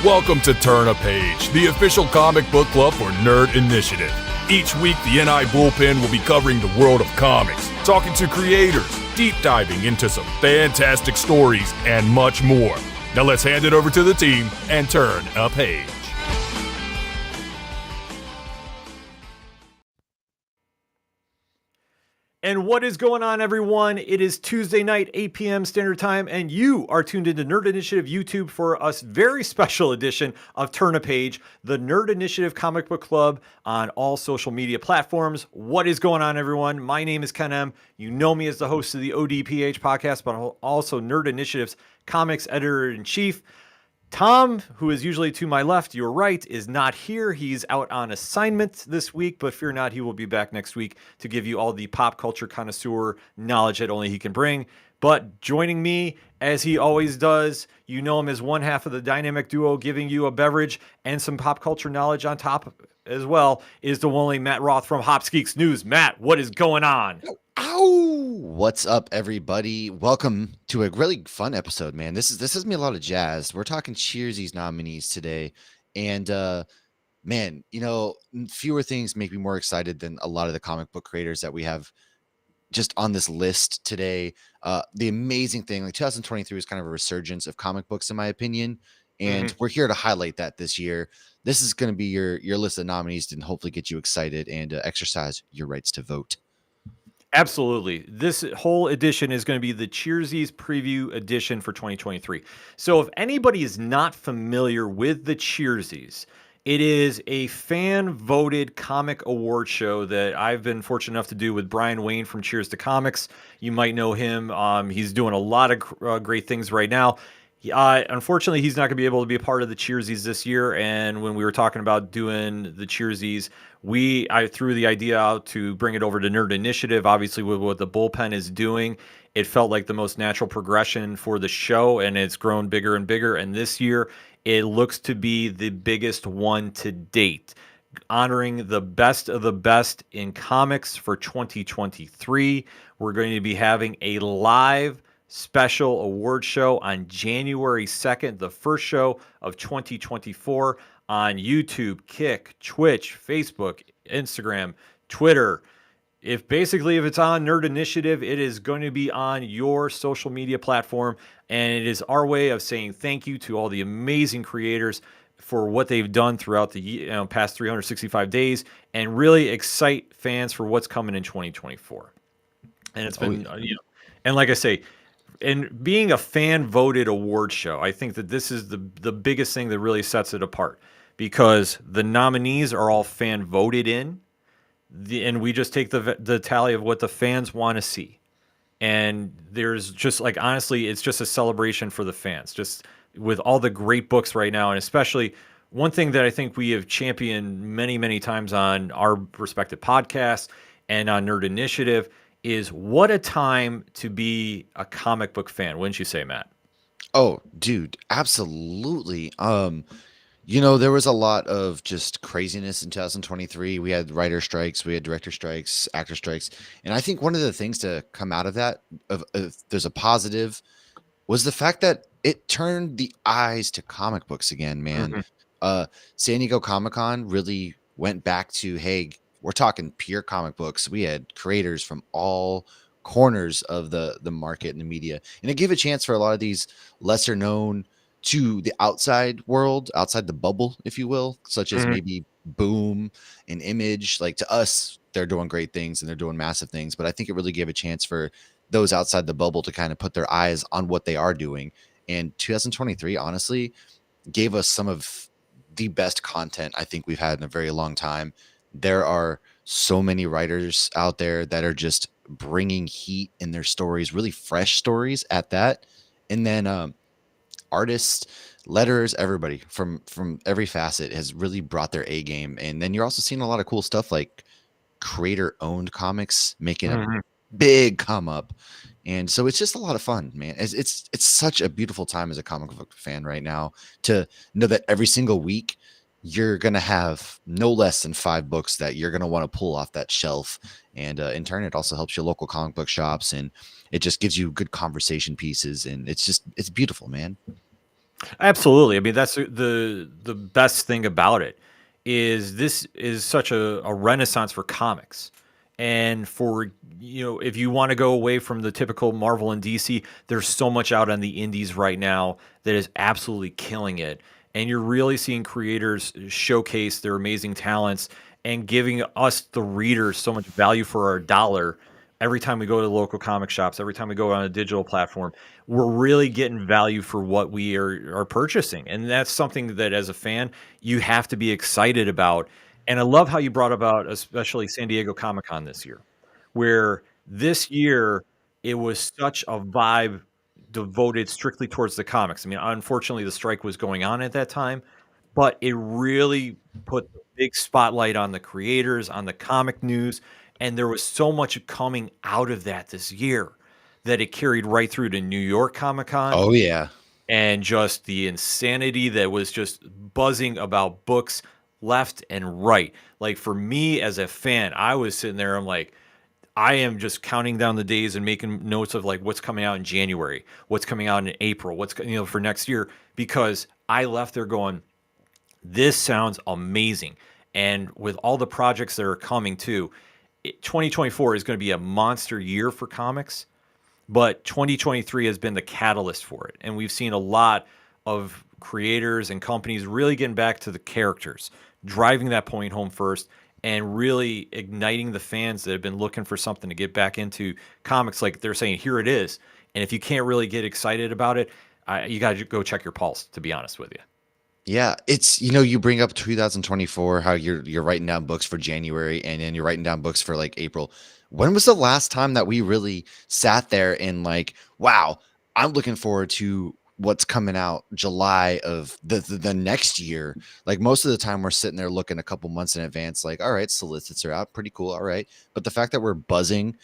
Welcome to Turn a Page, the official comic book club for Nerd Initiative. Each week, the NI Bullpen will be covering the world of comics, talking to creators, deep diving into some fantastic stories, and much more. Now let's hand it over to the team and turn a page. And what is going on, everyone? It is Tuesday night, 8 p.m. Standard Time, and you are tuned into Nerd Initiative YouTube for a very special edition of Turn a Page, the Nerd Initiative comic book club on all social media platforms. What is going on, everyone? My name is Ken M. You know me as the host of the ODPH podcast, but also Nerd Initiative's comics editor-in-chief. Tom, who is usually to my left, you're right, is not here. He's out on assignment this week, but fear not, he will be back next week to give you all the pop culture connoisseur knowledge that only he can bring. But joining me, as he always does, you know him as one half of the dynamic duo, giving you a beverage and some pop culture knowledge on top as well, is the one only Matt Roth from Hops Geeks News. Matt, what is going on? Ow! What's up, everybody? Welcome to a really fun episode, man. This has me a lot of jazz. We're talking Cheersies nominees today, and man, you know, fewer things make me more excited than a lot of the comic book creators that we have just on this list today. The amazing thing, like 2023 is kind of a resurgence of comic books, in my opinion, and we're here to highlight that this year. This is going to be your list of nominees and hopefully get you excited and exercise your rights to vote. Absolutely. This whole edition is going to be the Cheersies preview edition for 2023. So if anybody is not familiar with the Cheersies, it is a fan-voted comic award show that I've been fortunate enough to do with Brian Wayne from Cheers to Comics. You might know him. He's doing a lot of great things right now. Unfortunately, he's not going to be able to be a part of the Cheersies this year. And when we were talking about doing the Cheersies, I threw the idea out to bring it over to Nerd Initiative. Obviously, with what the Bullpen is doing, it felt like the most natural progression for the show, and it's grown bigger and bigger. And this year, it looks to be the biggest one to date, honoring the best of the best in comics for 2023. We're going to be having a live special award show on January 2nd, the first show of 2024 on YouTube, Kick, Twitch, Facebook, Instagram, Twitter. If it's on Nerd Initiative, it is going to be on your social media platform, and it is our way of saying thank you to all the amazing creators for what they've done throughout the past 365 days, and really excite fans for what's coming in 2024. And it's been, and like I say, and being a fan-voted award show, I think that this is the biggest thing that really sets it apart, because the nominees are all fan-voted in, and we just take the tally of what the fans want to see. And there's just, like, honestly, it's just a celebration for the fans, just with all the great books right now. And especially one thing that I think we have championed many, many times on our respective podcasts and on Nerd Initiative is what a time to be a comic book fan. Wouldn't you say, Matt? Oh, dude, absolutely. You know, there was a lot of just craziness in 2023. We had writer strikes, we had director strikes, actor strikes. And I think one of the things to come out of that, there's a positive, was the fact that it turned the eyes to comic books again, man. San Diego Comic-Con really went back to, hey, we're talking pure comic books. We had creators from all corners of the market and the media. And it gave a chance for a lot of these lesser known to the outside world, outside the bubble, if you will, such as maybe Boom and Image. Like, to us, they're doing great things and they're doing massive things. But I think it really gave a chance for those outside the bubble to kind of put their eyes on what they are doing. And 2023, honestly, gave us some of the best content I think we've had in a very long time. There are so many writers out there that are just bringing heat in their stories, really fresh stories at that. And then artists, letters, everybody from every facet has really brought their A game. And then you're also seeing a lot of cool stuff like creator-owned comics making a big come up. And so it's just a lot of fun, man. It's such a beautiful time as a comic book fan right now to know that every single week you're going to have no less than 5 books that you're going to want to pull off that shelf. And in turn, it also helps your local comic book shops, and it just gives you good conversation pieces. And it's beautiful, man. Absolutely. I mean, that's the best thing about it is this is such a renaissance for comics. And for, if you want to go away from the typical Marvel and DC, there's so much out on the indies right now that is absolutely killing it. And you're really seeing creators showcase their amazing talents and giving us, the readers, so much value for our dollar every time we go to local comic shops, every time we go on a digital platform. We're really getting value for what we are purchasing. And that's something that as a fan, you have to be excited about. And I love how you brought about, especially San Diego Comic Con this year, where this year it was such a vibe devoted strictly towards the comics. I mean, unfortunately, the strike was going on at that time, but it really put the big spotlight on the creators, on the comic news, and there was so much coming out of that this year that it carried right through to New York Comic Con, Oh yeah. and just the insanity that was just buzzing about books left and right. Like for me as a fan, I was sitting there, I'm like, I am just counting down the days and making notes of like what's coming out in January, what's coming out in April, what's for next year, because I left there going, this sounds amazing. And with all the projects that are coming too, 2024 is going to be a monster year for comics, but 2023 has been the catalyst for it. And we've seen a lot of creators and companies really getting back to the characters, driving that point home first, and really igniting the fans that have been looking for something to get back into comics. Like they're saying, here it is. And if you can't really get excited about it, you got to go check your pulse, to be honest with you. Yeah, it's you bring up 2024, how you're writing down books for January and then you're writing down books for like April. When was the last time that we really sat there and like, wow, I'm looking forward to what's coming out July of the next year. Like most of the time we're sitting there looking a couple months in advance, like, all right, solicits are out, pretty cool, all right. But the fact that we're buzzing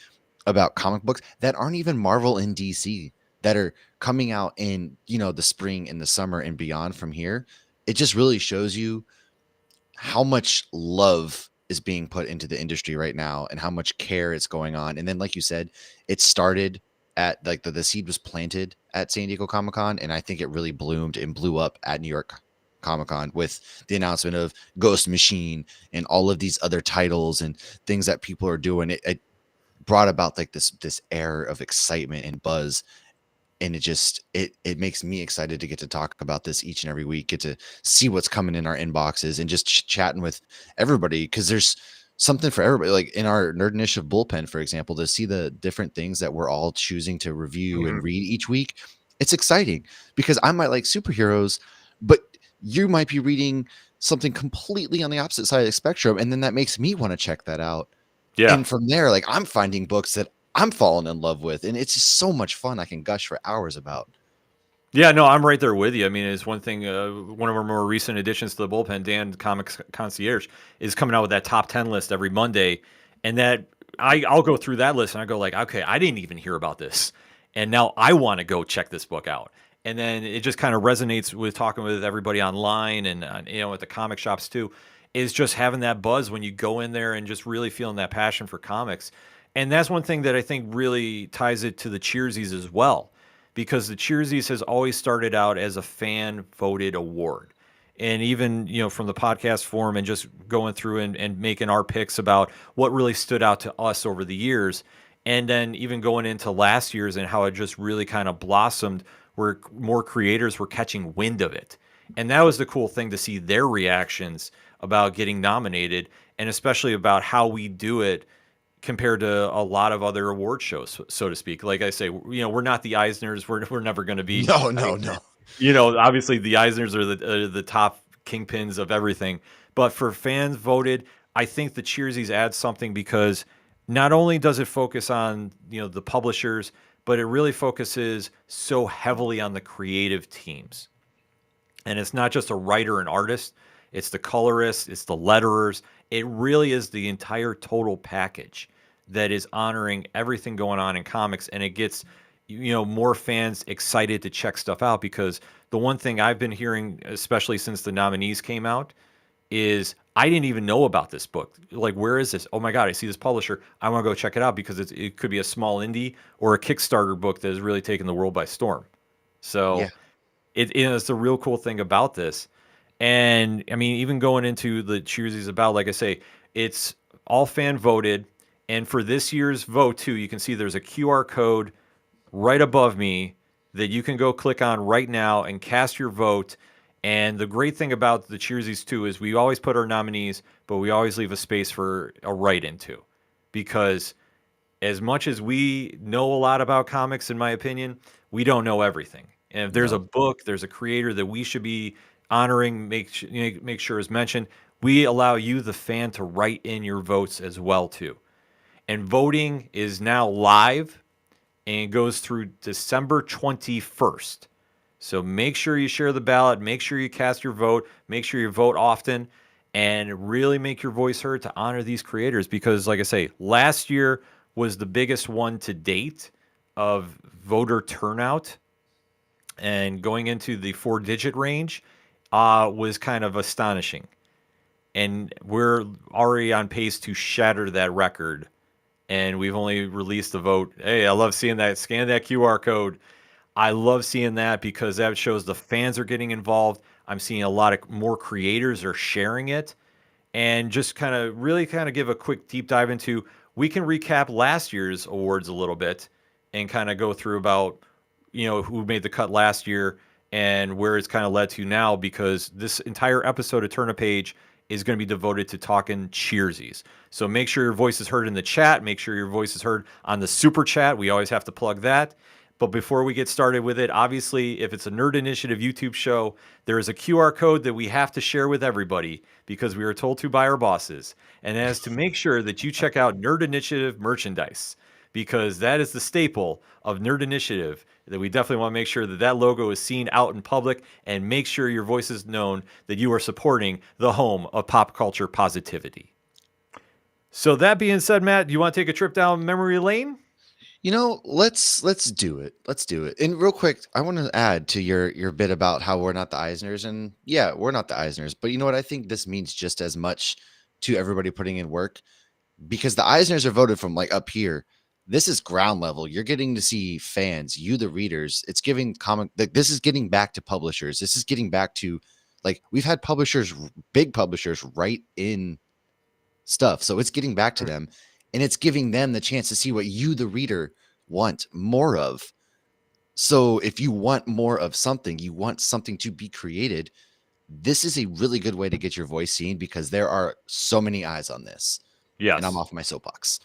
about comic books that aren't even Marvel and DC, that are coming out in the spring and the summer and beyond from here, it just really shows you how much love is being put into the industry right now and how much care is going on. And then, like you said, it started at like the seed was planted at San Diego Comic Con, and I think it really bloomed and blew up at New York Comic Con with the announcement of Ghost Machine and all of these other titles and things that people are doing. It brought about like this air of excitement and buzz, and it makes me excited to get to talk about this each and every week, get to see what's coming in our inboxes and just chatting with everybody, because there's something for everybody. Like in our Nerd Initiative bullpen, for example, to see the different things that we're all choosing to review and read each week, it's exciting because I might like superheroes, but you might be reading something completely on the opposite side of the spectrum, and then that makes me want to check that out. Yeah. And from there, like I'm finding books that I'm falling in love with, and it's just so much fun. I can gush for hours about. Yeah, no, I'm right there with you. I mean, it's one thing. One of our more recent additions to the bullpen, Dan Comics Concierge, is coming out with that top 10 list every Monday, and that I'll go through that list and I go like, okay, I didn't even hear about this, and now I want to go check this book out. And then it just kind of resonates with talking with everybody online and at the comic shops too. Is just having that buzz when you go in there and just really feeling that passion for comics. And that's one thing that I think really ties it to the Cheersies as well, because the Cheersies has always started out as a fan voted award. And even, from the podcast form and just going through and making our picks about what really stood out to us over the years. And then even going into last year's and how it just really kind of blossomed where more creators were catching wind of it. And that was the cool thing to see their reactions about getting nominated, and especially about how we do it compared to a lot of other award shows, so to speak. Like I say, we're not the Eisners. We're never going to be. No. Obviously the Eisners are the top kingpins of everything. But for fans voted, I think the Cheersies adds something, because not only does it focus on the publishers, but it really focuses so heavily on the creative teams. And it's not just a writer and artist, it's the colorists, it's the letterers. It really is the entire total package that is honoring everything going on in comics, and it gets more fans excited to check stuff out, because the one thing I've been hearing, especially since the nominees came out, is I didn't even know about this book. Like, where is this? Oh my God, I see this publisher. I want to go check it out, because it could be a small indie or a Kickstarter book that has really taken the world by storm. So Yeah. it's the real cool thing about this. And I mean, even going into the Cheersies about, like I say, it's all fan voted. And for this year's vote too, you can see there's a QR code right above me that you can go click on right now and cast your vote. And the great thing about the Cheersies too is we always put our nominees, but we always leave a space for a write-in too, because as much as we know a lot about comics, in my opinion, we don't know everything. And if there's a No. book, there's a creator that we should be honoring, make sure is mentioned. We allow you, the fan, to write in your votes as well too. And voting is now live and it goes through December 21st. So make sure you share the ballot, make sure you cast your vote, make sure you vote often, and really make your voice heard to honor these creators. Because, like I say, last year was the biggest one to date of voter turnout, and going into the 4-digit range was kind of astonishing. And we're already on pace to shatter that record. And we've only released the vote. Hey, I love seeing that. Scan that QR code. I love seeing that because that shows the fans are getting involved. I'm seeing a lot of more creators are sharing it. And just kind of really kind of give a quick deep dive into, we can recap last year's awards a little bit and kind of go through about, who made the cut last year and where it's kind of led to now, because this entire episode of Turn a Page is going to be devoted to talking Cheersies. So make sure your voice is heard in the chat. Make sure your voice is heard on the super chat. We always have to plug that. But before we get started with it, obviously, if it's a Nerd Initiative YouTube show, there is a QR code that we have to share with everybody because we were told to by our bosses. And that is to make sure that you check out Nerd Initiative merchandise, because that is the staple of Nerd Initiative, that we definitely want to make sure that that logo is seen out in public, and make sure your voice is known that you are supporting the home of pop culture positivity. So that being said, Matt, do you want to take a trip down memory lane? Let's do it. Let's do it. And real quick, I want to add to your bit about how we're not the Eisners, and yeah, we're not the Eisners, but you know what? I think this means just as much to everybody putting in work, because the Eisners are voted from like up here. This is ground level. You're getting to see fans, you the readers. It's giving this is getting back to publishers. This is getting back to, like, we've had publishers, big publishers, write in stuff. So it's getting back to them, and it's giving them the chance to see what you, the reader, want more of. So if you want more of something, you want something to be created, this is a really good way to get your voice seen, because there are so many eyes on this. Yes. And I'm off my soapbox.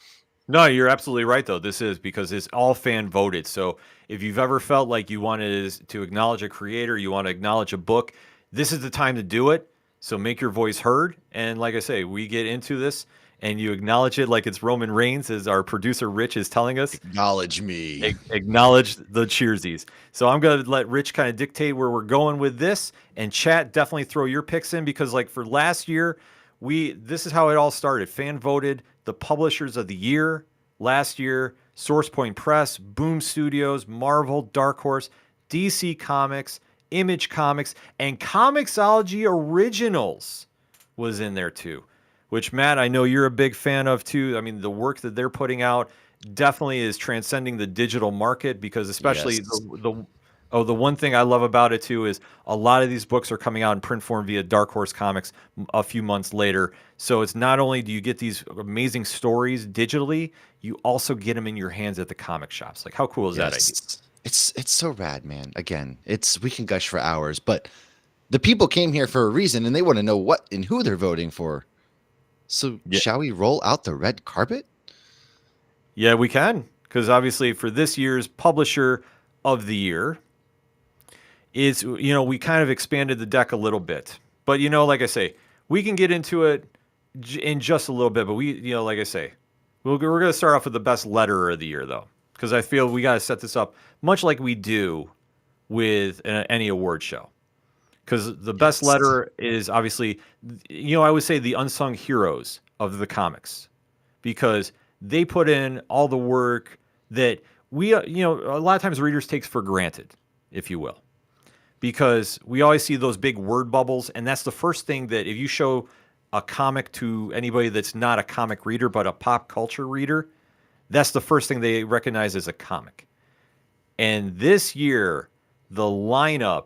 No, you're absolutely right, though. This is because it's all fan voted. So if you've ever felt like you wanted to acknowledge a creator, you want to acknowledge a book, this is the time to do it. So make your voice heard. And like I say, we get into this and you acknowledge it like it's Roman Reigns, as our producer Rich is telling us. Acknowledge me. Acknowledge the Cheersies. So I'm going to let Rich kind of dictate where we're going with this. And chat, definitely throw your picks in, because like for last year, this is how it all started. Fan voted the publishers of the year last year: SourcePoint Press, Boom Studios, Marvel, Dark Horse, DC Comics, Image Comics, and Comixology Originals was in there too, which, Matt, I know you're a big fan of too. I mean, the work that they're putting out definitely is transcending the digital market, because especially Yes. the one thing I love about it too is a lot of these books are coming out in print form via Dark Horse Comics a few months later. So it's not only do you get these amazing stories digitally, you also get them in your hands at the comic shops. Like, how cool is that idea? It's so rad, man. Again, we can gush for hours, but the people came here for a reason, and they want to know what and who they're voting for. So Shall we roll out the red carpet? Yeah, we can. Because obviously for this year's Publisher of the Year, we kind of expanded the deck a little bit. But, like I say, we can get into it in just a little bit. But like I say, we're going to start off with the best letterer of the year, though, because I feel we got to set this up much like we do with any award show. Because the best letterer is obviously, I would say the unsung heroes of the comics, because they put in all the work that we, a lot of times readers takes for granted, if you will. Because we always see those big word bubbles, and that's the first thing that if you show a comic to anybody that's not a comic reader but a pop culture reader, that's the first thing they recognize as a comic. And this year, the lineup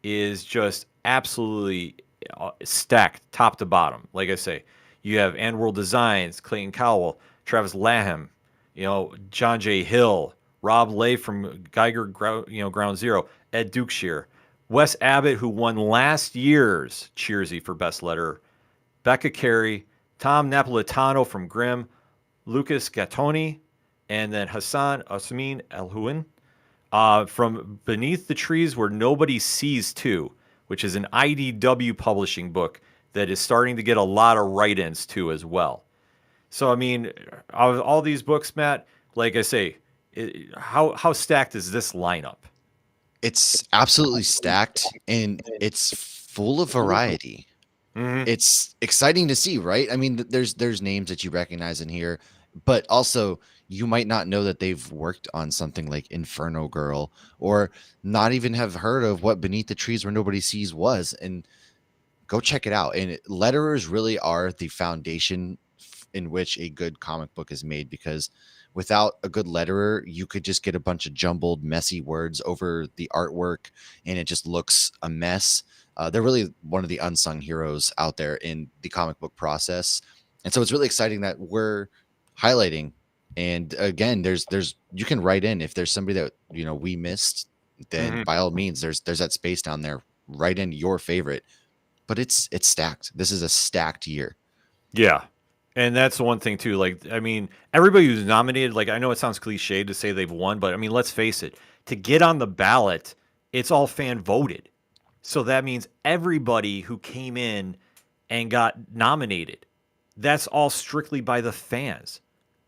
is just absolutely stacked top to bottom. Like I say, you have And World Designs, Clayton Cowell, Travis Laham, John J. Hill, Rob Lay from Geiger, Ground Zero, Ed Dukeshire, Wes Abbott, who won last year's Cheersy for Best Letter, Becca Carey, Tom Napolitano from Grimm, Lucas Gattoni, and then Hassan Osmin El from Beneath the Trees Where Nobody Sees Too, which is an IDW publishing book that is starting to get a lot of write-ins too as well. So I mean, all these books, Matt, like I say, how stacked is this lineup? It's absolutely stacked and it's full of variety. Mm-hmm. It's exciting to see, right? I mean, there's names that you recognize in here, but also you might not know that they've worked on something like Inferno Girl, or not even have heard of what Beneath the Trees Where Nobody Sees was. And go check it out. And letterers really are the foundation in which a good comic book is made, because without a good letterer, you could just get a bunch of jumbled, messy words over the artwork and it just looks a mess. They're really one of the unsung heroes out there in the comic book process. And so it's really exciting that we're highlighting. And again, there's you can write in if there's somebody that we missed, then Mm-hmm. by all means, there's that space down there. Write in your favorite, but it's stacked. This is a stacked year. Yeah. And that's the one thing too. Like, I mean, everybody who's nominated, like I know it sounds cliche to say they've won, but I mean, let's face it, to get on the ballot, it's all fan voted. So that means everybody who came in and got nominated, that's all strictly by the fans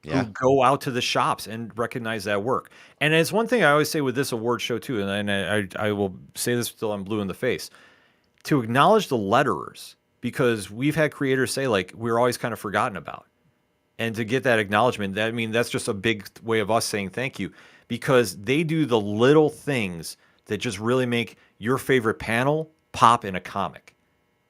who Yeah, go out to the shops and recognize that work. And it's one thing I always say with this award show too, and I will say this till I'm blue in the face, to acknowledge the letterers, because we've had creators say like we're always kind of forgotten about, and to get that acknowledgement, that, I mean, that's just a big way of us saying thank you, because they do the little things that just really make your favorite panel pop in a comic.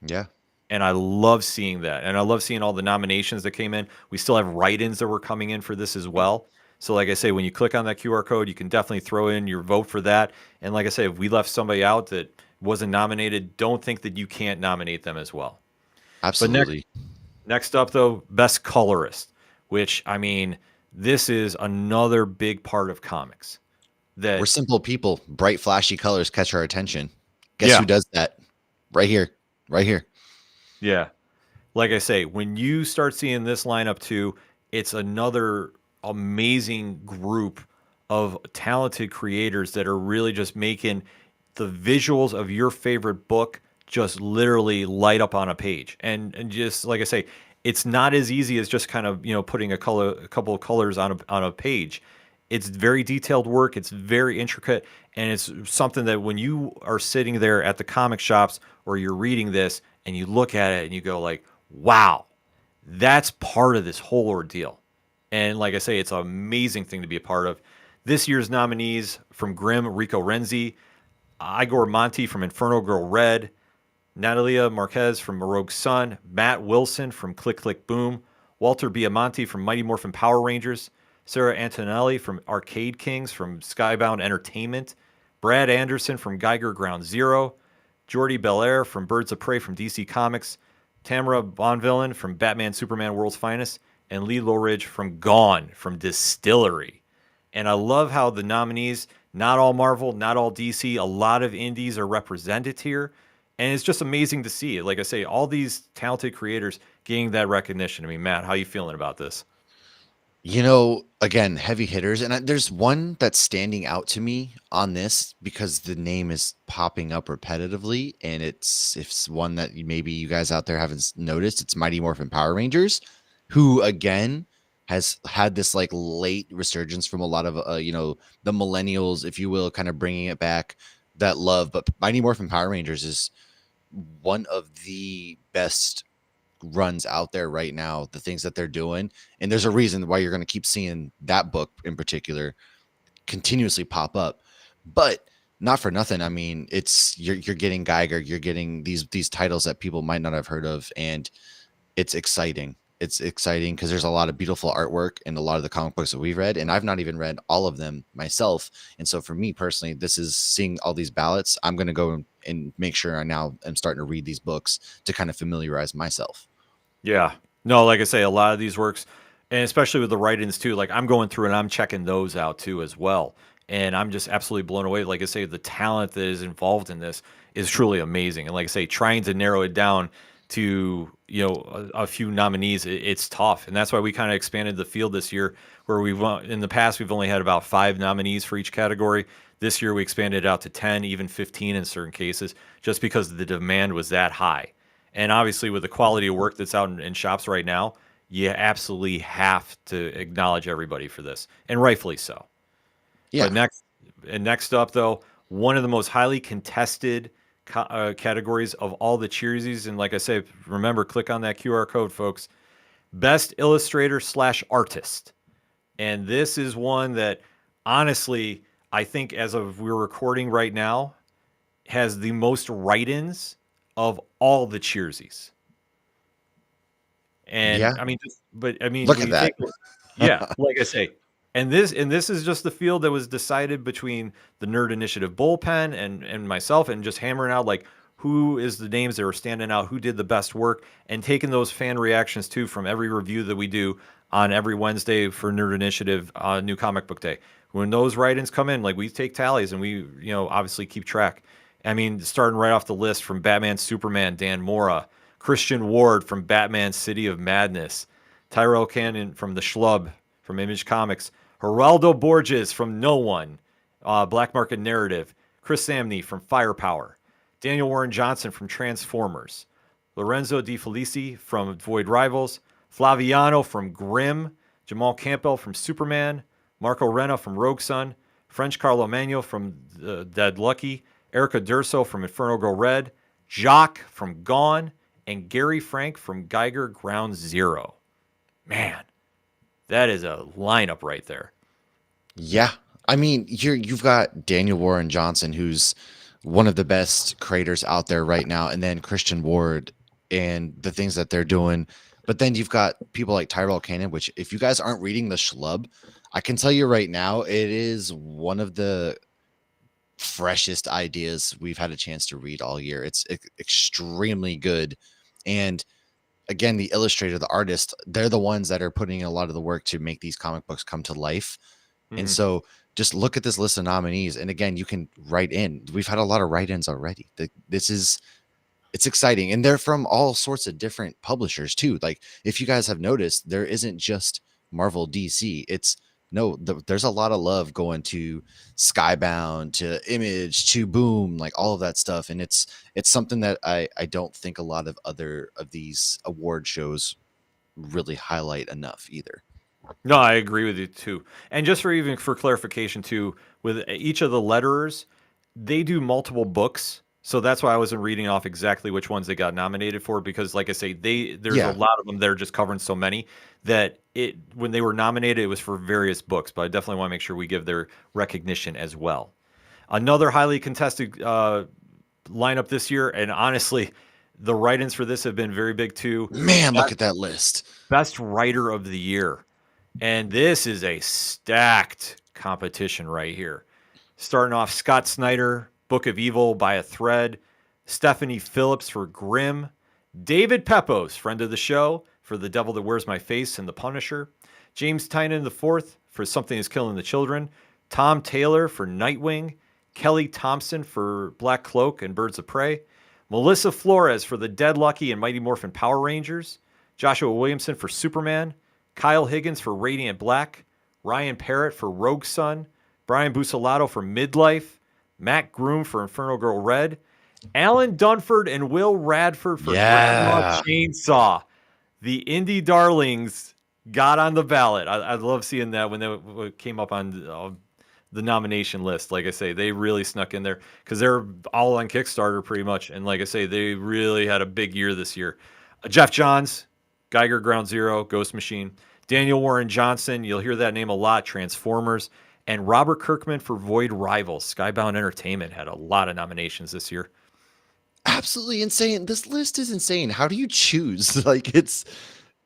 yeah, And I love seeing that. And I love seeing all the nominations that came in. We still have write-ins that were coming in for this as well. So like I say, when you click on that QR code, you can definitely throw in your vote for that. And like I say, if we left somebody out that wasn't nominated, don't think that you can't nominate them as well. But absolutely. next up though, best colorist, which, I mean, this is another big part of comics. We're That simple people. Bright, flashy colors catch our attention. Guess Yeah, who does that? Right here. Right here. yeah. Like I say, when you start seeing this lineup too, it's another amazing group of talented creators that are really just making the visuals of your favorite book just literally light up on a page. And just like I say, it's not as easy as just kind of, putting a couple of colors on a page. It's very detailed work, it's very intricate, and it's something that when you are sitting there at the comic shops or you're reading this and you look at it and you go like, wow, that's part of this whole ordeal. And like I say, it's an amazing thing to be a part of. This year's nominees from Grimm, Rico Renzi, Igor Monti from Inferno Girl Red, Natalia Marquez from Rogue Sun, Matt Wilson from Click Click Boom, Walter Biamonte from Mighty Morphin Power Rangers, Sarah Antonelli from Arcade Kings from Skybound Entertainment, Brad Anderson from Geiger Ground Zero, Jordi Belair from Birds of Prey from DC Comics, Tamara Bonvillain from Batman Superman World's Finest, and Lee Lowridge from Gone from Distillery. And I love how the nominees, not all Marvel, not all DC, a lot of indies are represented here. And it's just amazing to see. Like I say, all these talented creators getting that recognition. I mean, Matt, how you feeling about this? Again, heavy hitters. And there's one that's standing out to me on this because the name is popping up repetitively. And it's one that maybe you guys out there haven't noticed. It's Mighty Morphin Power Rangers, who again has had this like late resurgence from a lot of, the millennials, if you will, kind of bringing it back, that love. But Mighty Morphin Power Rangers is one of the best runs out there right now, the things that they're doing. And there's a reason why you're going to keep seeing that book in particular continuously pop up. But not for nothing. I mean, it's you're getting Geiger, you're getting these titles that people might not have heard of, and it's exciting. It's exciting because there's a lot of beautiful artwork in a lot of the comic books that we've read, and I've not even read all of them myself. And so for me personally, this is seeing all these ballots. I'm going to go and make sure I now am starting to read these books to kind of familiarize myself. Yeah. No, like I say, a lot of these works, and especially with the write-ins too, like I'm going through and I'm checking those out too as well. And I'm just absolutely blown away. Like I say, the talent that is involved in this is truly amazing. And like I say, trying to narrow it down to, a few nominees, it's tough. And that's why we kind of expanded the field this year, where in the past, we've only had about 5 nominees for each category. This year, we expanded it out to 10, even 15 in certain cases, just because the demand was that high. And obviously, with the quality of work that's out in shops right now, you absolutely have to acknowledge everybody for this, and rightfully so. Yeah. But next up, though, one of the most highly contested categories of all the Cheersies, and like I say, remember, click on that QR code, folks. Best Illustrator / Artist, and this is one that, honestly, I think as of we're recording right now, has the most write-ins of all the Cheersies. And Yeah. I mean, Look when at you that. yeah, like I say, and this is just the field that was decided between the Nerd Initiative bullpen and myself, and just hammering out like who is the names that were standing out, who did the best work, and taking those fan reactions too from every review that we do on every Wednesday for Nerd Initiative New Comic Book Day. When those write-ins come in, like we take tallies and we obviously keep track. I mean, starting right off the list from Batman Superman, Dan Mora, Christian Ward from Batman City of Madness, Tyrell Cannon from The Schlub from Image Comics, Geraldo Borges from No One, Black Market Narrative, Chris Samney from Firepower, Daniel Warren Johnson from Transformers, Lorenzo Di Felici from Void Rivals, Flaviano from Grimm, Jamal Campbell from Superman, Marco Renna from Rogue Sun, French Carlo Magno from Dead Lucky, Erica Durso from Inferno Girl Red, Jacques from Gone, and Gary Frank from Geiger Ground Zero. Man, that is a lineup right there. Yeah. I mean, you've got Daniel Warren Johnson, who's one of the best creators out there right now, and then Christian Ward and the things that they're doing. But then you've got people like Tyrell Cannon, which if you guys aren't reading The Schlub, I can tell you right now, it is one of the freshest ideas we've had a chance to read all year. It's extremely good. And again, the illustrator, the artist, they're the ones that are putting in a lot of the work to make these comic books come to life. Mm-hmm. And so just look at this list of nominees. And again, you can write in. We've had a lot of write-ins already. It's exciting. And they're from all sorts of different publishers too. Like if you guys have noticed, there isn't just Marvel DC. There's a lot of love going to Skybound, to Image, to Boom, like all of that stuff. And it's something that I don't think a lot of other of these award shows really highlight enough either. No, I agree with you too. And just for clarification too, with each of the letterers, they do multiple books. So that's why I wasn't reading off exactly which ones they got nominated for, because like I say, there's a lot of them that are just covering so many that when they were nominated, it was for various books. But I definitely want to make sure we give their recognition as well. Another highly contested lineup this year, and honestly, the write-ins for this have been very big too. Man, look at that list. Best Writer of the Year. And this is a stacked competition right here. Starting off, Scott Snyder, Book of Evil by a Thread, Stephanie Phillips for Grimm, David Pepos, friend of the show, for The Devil That Wears My Face and The Punisher, James Tynan IV for Something Is Killing the Children, Tom Taylor for Nightwing, Kelly Thompson for Black Cloak and Birds of Prey, Melissa Flores for The Dead Lucky and Mighty Morphin Power Rangers, Joshua Williamson for Superman, Kyle Higgins for Radiant Black, Ryan Parrott for Rogue Sun, Brian Buccellato for Midlife, Matt Groom for Inferno Girl Red, Alan Dunford and Will Radford for Grandma Chainsaw. The indie darlings got on the ballot. I love seeing that when they came up on the nomination list. Like I say, they really snuck in there because they're all on Kickstarter pretty much. And like I say, they really had a big year this year. Jeff Johns, Geiger Ground Zero, Ghost Machine. Daniel Warren Johnson, you'll hear that name a lot, Transformers. And Robert Kirkman for Void Rivals. Skybound Entertainment had a lot of nominations this year. Absolutely insane. This list is insane. How do you choose? Like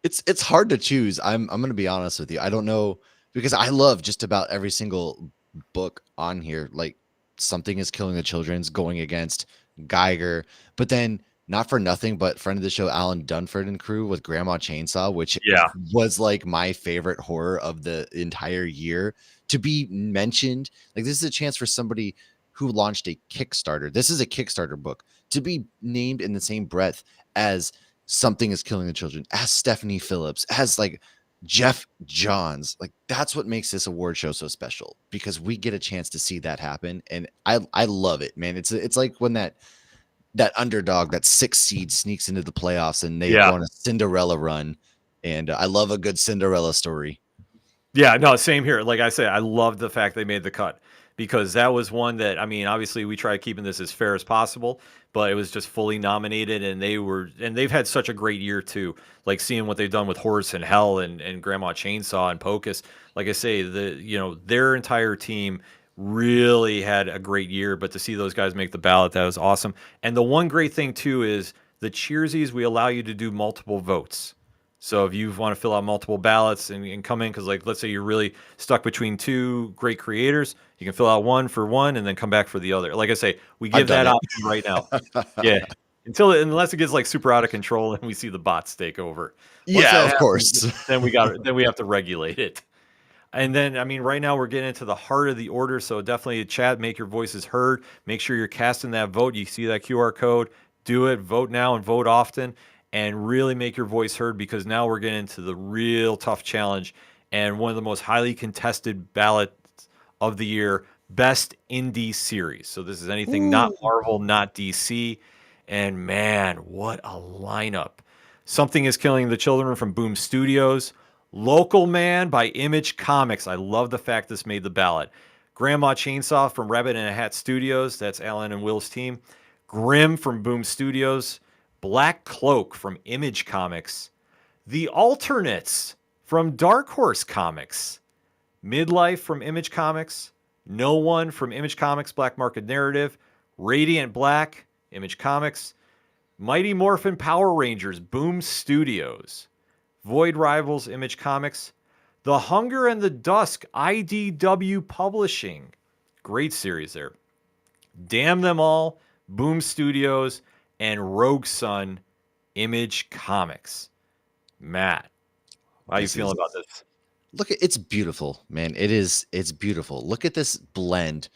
It's hard to choose. I'm gonna be honest with you. I don't know because I love just about every single book on here. Like something is killing the children's going against Geiger, but then not for nothing, but friend of the show Alan Dunford and crew with Grandma Chainsaw, which Yeah. was like my favorite horror of the entire year to be mentioned. Like this is a chance for somebody who launched a Kickstarter. This is a Kickstarter book to be named in the same breath as something is killing the children, as Stephanie Phillips, as like Jeff Johns. Like that's what makes this award show so special because we get a chance to see that happen, and I love it, man. It's like when that underdog, that 6 seed sneaks into the playoffs and they Yeah. go on a Cinderella run, and I love a good Cinderella story. Yeah, no, same here. Like I said, I love the fact they made the cut because that was one that, I mean, obviously we tried keeping this as fair as possible, but it was just fully nominated and they've had such a great year too. Like seeing what they've done with Horse and Hell and Grandma Chainsaw and Pocus. Like I say, their entire team really had a great year, but to see those guys make the ballot, that was awesome. And the one great thing too is the Cheersies, we allow you to do multiple votes. So if you want to fill out multiple ballots and come in, because like let's say you're really stuck between two great creators, you can fill out one for one and then come back for the other. Like I say, we give that option right now. Yeah, unless it gets like super out of control and we see the bots take over. Once Yeah, that of happens, course. then we have to regulate it. And then, I mean, right now we're getting into the heart of the order. So definitely chat, make your voices heard. Make sure you're casting that vote. You see that QR code, do it, vote now and vote often, and really make your voice heard because now we're getting into the real tough challenge and one of the most highly contested ballots of the year, best indie series. So this is anything not Marvel, not DC. And man, what a lineup. Something is Killing the Children from Boom Studios. Local Man by Image Comics. I love the fact this made the ballot. Grandma Chainsaw from Rabbit in a Hat Studios. That's Alan and Will's team. Grimm from Boom Studios. Black Cloak from Image Comics. The Alternates from Dark Horse Comics. Midlife from Image Comics. No One from Image Comics Black Market Narrative. Radiant Black, Image Comics. Mighty Morphin Power Rangers, Boom Studios. Void Rivals, Image Comics. The Hunger and the Dusk, IDW Publishing. Great series there. Damn Them All, Boom Studios, and Rogue Sun, Image Comics. Matt, how you feeling about this? Look, it's beautiful, man. It's beautiful. Look at this blend.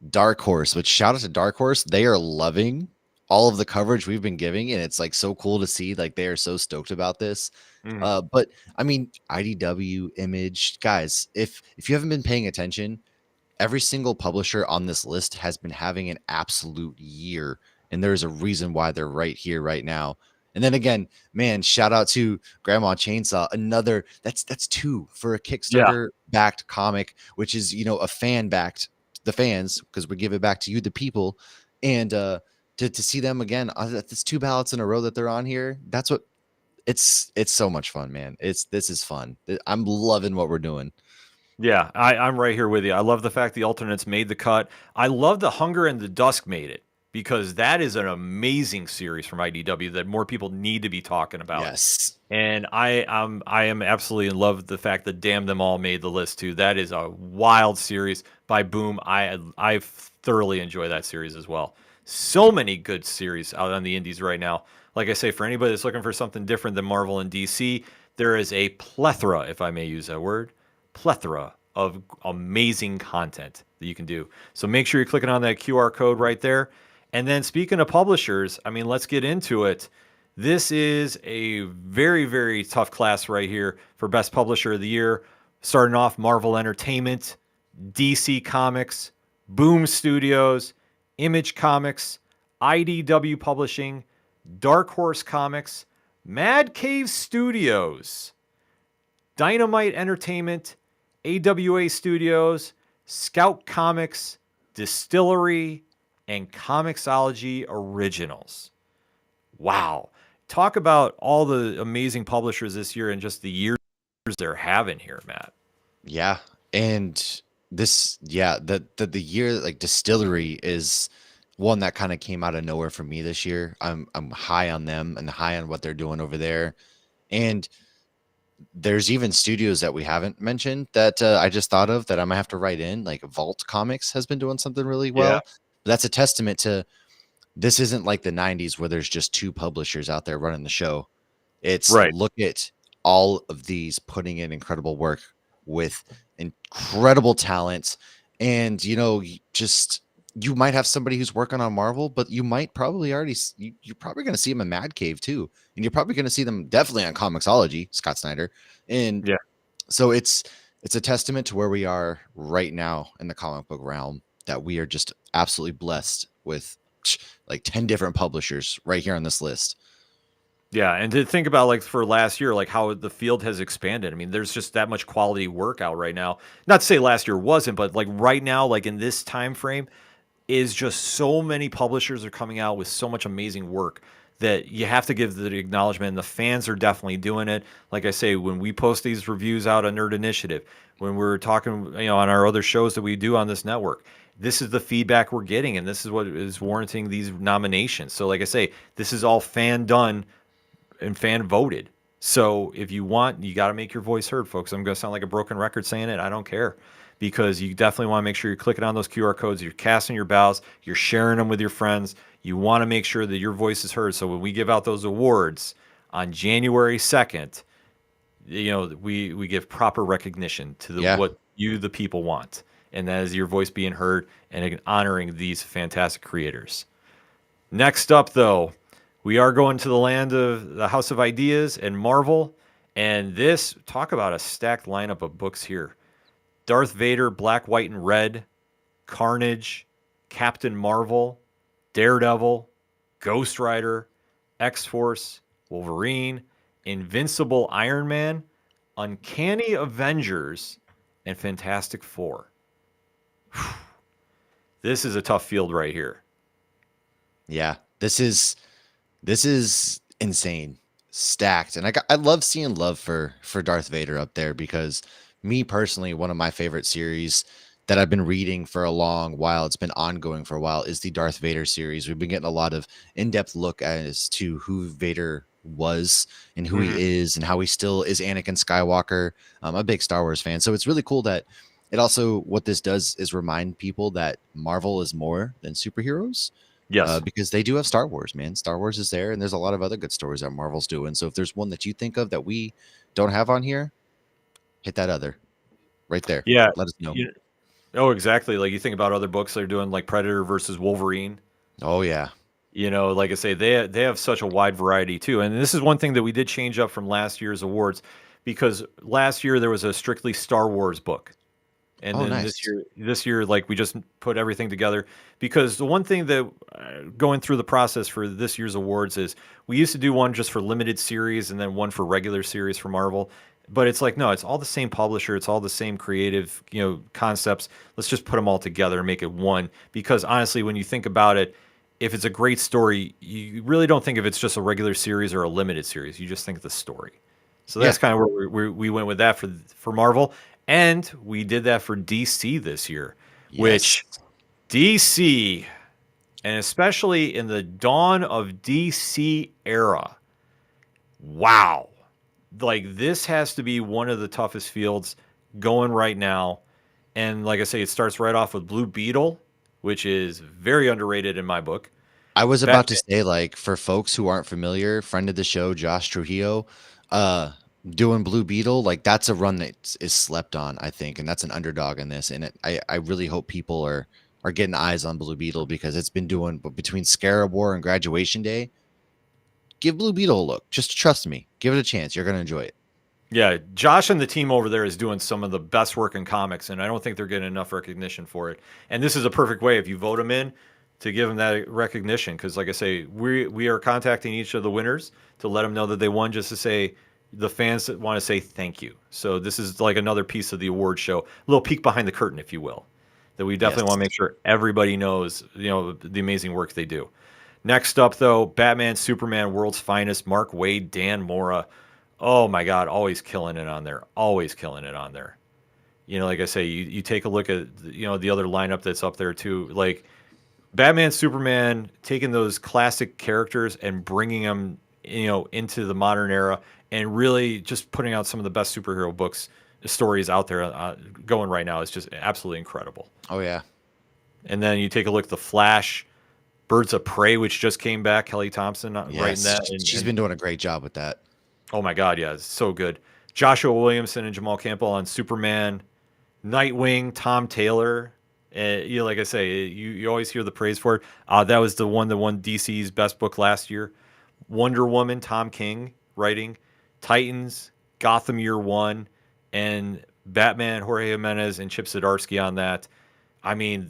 Dark Horse, which shout out to Dark Horse. They are loving all of the coverage we've been giving, and it's like so cool to see. Like they are so stoked about this. But I mean, IDW, Image, guys, if you haven't been paying attention, every single publisher on this list has been having an absolute year, and there's a reason why they're right here, right now. And then again, man, shout out to Grandma Chainsaw. Another that's 2 for a Kickstarter backed comic, which is a fan backed the fans because we give it back to you, the people, and to see them again. That's 2 ballots in a row that they're on here. That's what it's so much fun, man. This is fun. I'm loving what we're doing. Yeah, I'm right here with you. I love the fact the Alternates made the cut. I love the Hunger and the Dusk made it because that is an amazing series from IDW that more people need to be talking about. Yes. And I am absolutely in love with the fact that Damn Them All made the list too. That is a wild series by Boom. I thoroughly enjoy that series as well. So many good series out on the indies right now. Like I say, for anybody that's looking for something different than Marvel and DC, there is a plethora, if I may use that word, plethora of amazing content that you can do. So make sure you're clicking on that QR code right there. And then speaking of publishers, I mean, let's get into it. This is a very, very tough class right here for Best Publisher of the Year. Starting off, Marvel Entertainment, DC Comics, Boom Studios, Image Comics, IDW Publishing, Dark Horse Comics, Mad Cave Studios, Dynamite Entertainment, AWA Studios, Scout Comics, Distillery, and Comixology Originals. Wow. Talk about all the amazing publishers this year and just the years they're having here, Matt. Yeah. And this, the year, like Distillery is one that kind of came out of nowhere for me this year. I'm high on them and high on what they're doing over there. And there's even studios that we haven't mentioned that I just thought of that I'm gonna have to write in. Like Vault Comics has been doing something really Yeah. well. That's a testament to this isn't like the 90s where there's just two publishers out there running the show. It's Right. look at all of these putting in incredible work with incredible talent. And, just you might have somebody who's working on Marvel, but you might probably already, you're probably going to see them in Mad Cave too. And you're probably going to see them definitely on Comixology, Scott Snyder. And Yeah. so it's a testament to where we are right now in the comic book realm, that we are just absolutely blessed with like 10 different publishers right here on this list. Yeah, and to think about like for last year, like how the field has expanded. I mean, there's just that much quality work out right now. Not to say last year wasn't, but like right now, like in this time frame, is just so many publishers are coming out with so much amazing work that you have to give the acknowledgement. And the fans are definitely doing it. Like I say, when we post these reviews out on Nerd Initiative, when we're talking, on our other shows that we do on this network, this is the feedback we're getting, and this is what is warranting these nominations. So, like I say, this is all fan done and fan voted. So if you want, you got to make your voice heard, folks. I'm going to sound like a broken record saying it. I don't care, because you definitely want to make sure you're clicking on those QR codes, you're casting your ballots, you're sharing them with your friends. You want to make sure that your voice is heard. So when we give out those awards on January 2nd, we give proper recognition to what you, the people, want. And that is your voice being heard and honoring these fantastic creators. Next up, though, we are going to the land of the House of Ideas and Marvel. And talk about a stacked lineup of books here. Darth Vader, Black, White, and Red, Carnage, Captain Marvel, Daredevil, Ghost Rider, X-Force, Wolverine, Invincible Iron Man, Uncanny Avengers, and Fantastic Four. This is a tough field right here. Yeah, this is insane, stacked, and I love seeing love for Darth Vader up there, because me personally, one of my favorite series that I've been reading for a long while, it's been ongoing for a while, is the Darth Vader series. We've been getting a lot of in-depth look as to who Vader was and who he is and how he still is Anakin Skywalker. I'm a big Star Wars fan, so it's really cool that it also, what this does is remind people that Marvel is more than superheroes. Yes. Because they do have Star Wars, man. Star Wars is there, and there's a lot of other good stories that Marvel's doing. So if there's one that you think of that we don't have on here, hit that other right there. Yeah. Let us know. Oh, exactly. Like you think about other books they're doing, like Predator versus Wolverine. Oh, yeah. Like I say, they have such a wide variety too. And this is one thing that we did change up from last year's awards, because last year there was a strictly Star Wars book. And then nice. this year, like we just put everything together, because the one thing that going through the process for this year's awards is we used to do one just for limited series and then one for regular series for Marvel. But it's like, no, it's all the same publisher. It's all the same creative, concepts. Let's just put them all together and make it one. Because honestly, when you think about it, if it's a great story, you really don't think of it's just a regular series or a limited series. You just think of the story. So that's kind of where we went with that for Marvel. And we did that for DC this year, which DC, and especially in the dawn of DC era, wow. Like this has to be one of the toughest fields going right now. And like I say, it starts right off with Blue Beetle, which is very underrated in my book. I was about to say, like, for folks who aren't familiar, friend of the show, Josh Trujillo, doing Blue Beetle, like that's a run that is slept on, I think, and that's an underdog in this. And I really hope people are getting eyes on Blue Beetle, because it's been doing, but between Scarab War and Graduation Day, give Blue Beetle a look. Just trust me, give it a chance. You're gonna enjoy it. Yeah, Josh and the team over there is doing some of the best work in comics, and I don't think they're getting enough recognition for it. And this is a perfect way, if you vote them in, to give them that recognition. Because, like I say, we are contacting each of the winners to let them know that they won, just to say the fans that want to say thank you. So this is like another piece of the award show, a little peek behind the curtain, if you will, that we definitely want to make sure everybody knows, the amazing work they do. Next up, though, Batman, Superman, World's Finest, Mark Waid, Dan Mora. Oh my God, always killing it on there. Always killing it on there. Like I say, you take a look at the other lineup that's up there too. Like Batman, Superman, taking those classic characters and bringing them into the modern era, and really just putting out some of the best superhero books stories out there going right now. Is just absolutely incredible. Oh yeah. And then you take a look at the Flash, Birds of Prey, which just came back. Kelly Thompson writing Yes, that, she's and been doing a great job with that. oh my God, yeah, it's so good. Joshua Williamson and Jamal Campbell on Superman, Nightwing, Tom Taylor. Like I say, you always hear the praise for it. That was the one that won DC's best book last year. Wonder Woman, Tom King writing, Titans, Gotham Year One, and Batman, Jorge Jimenez and Chip Zdarsky on that. I mean,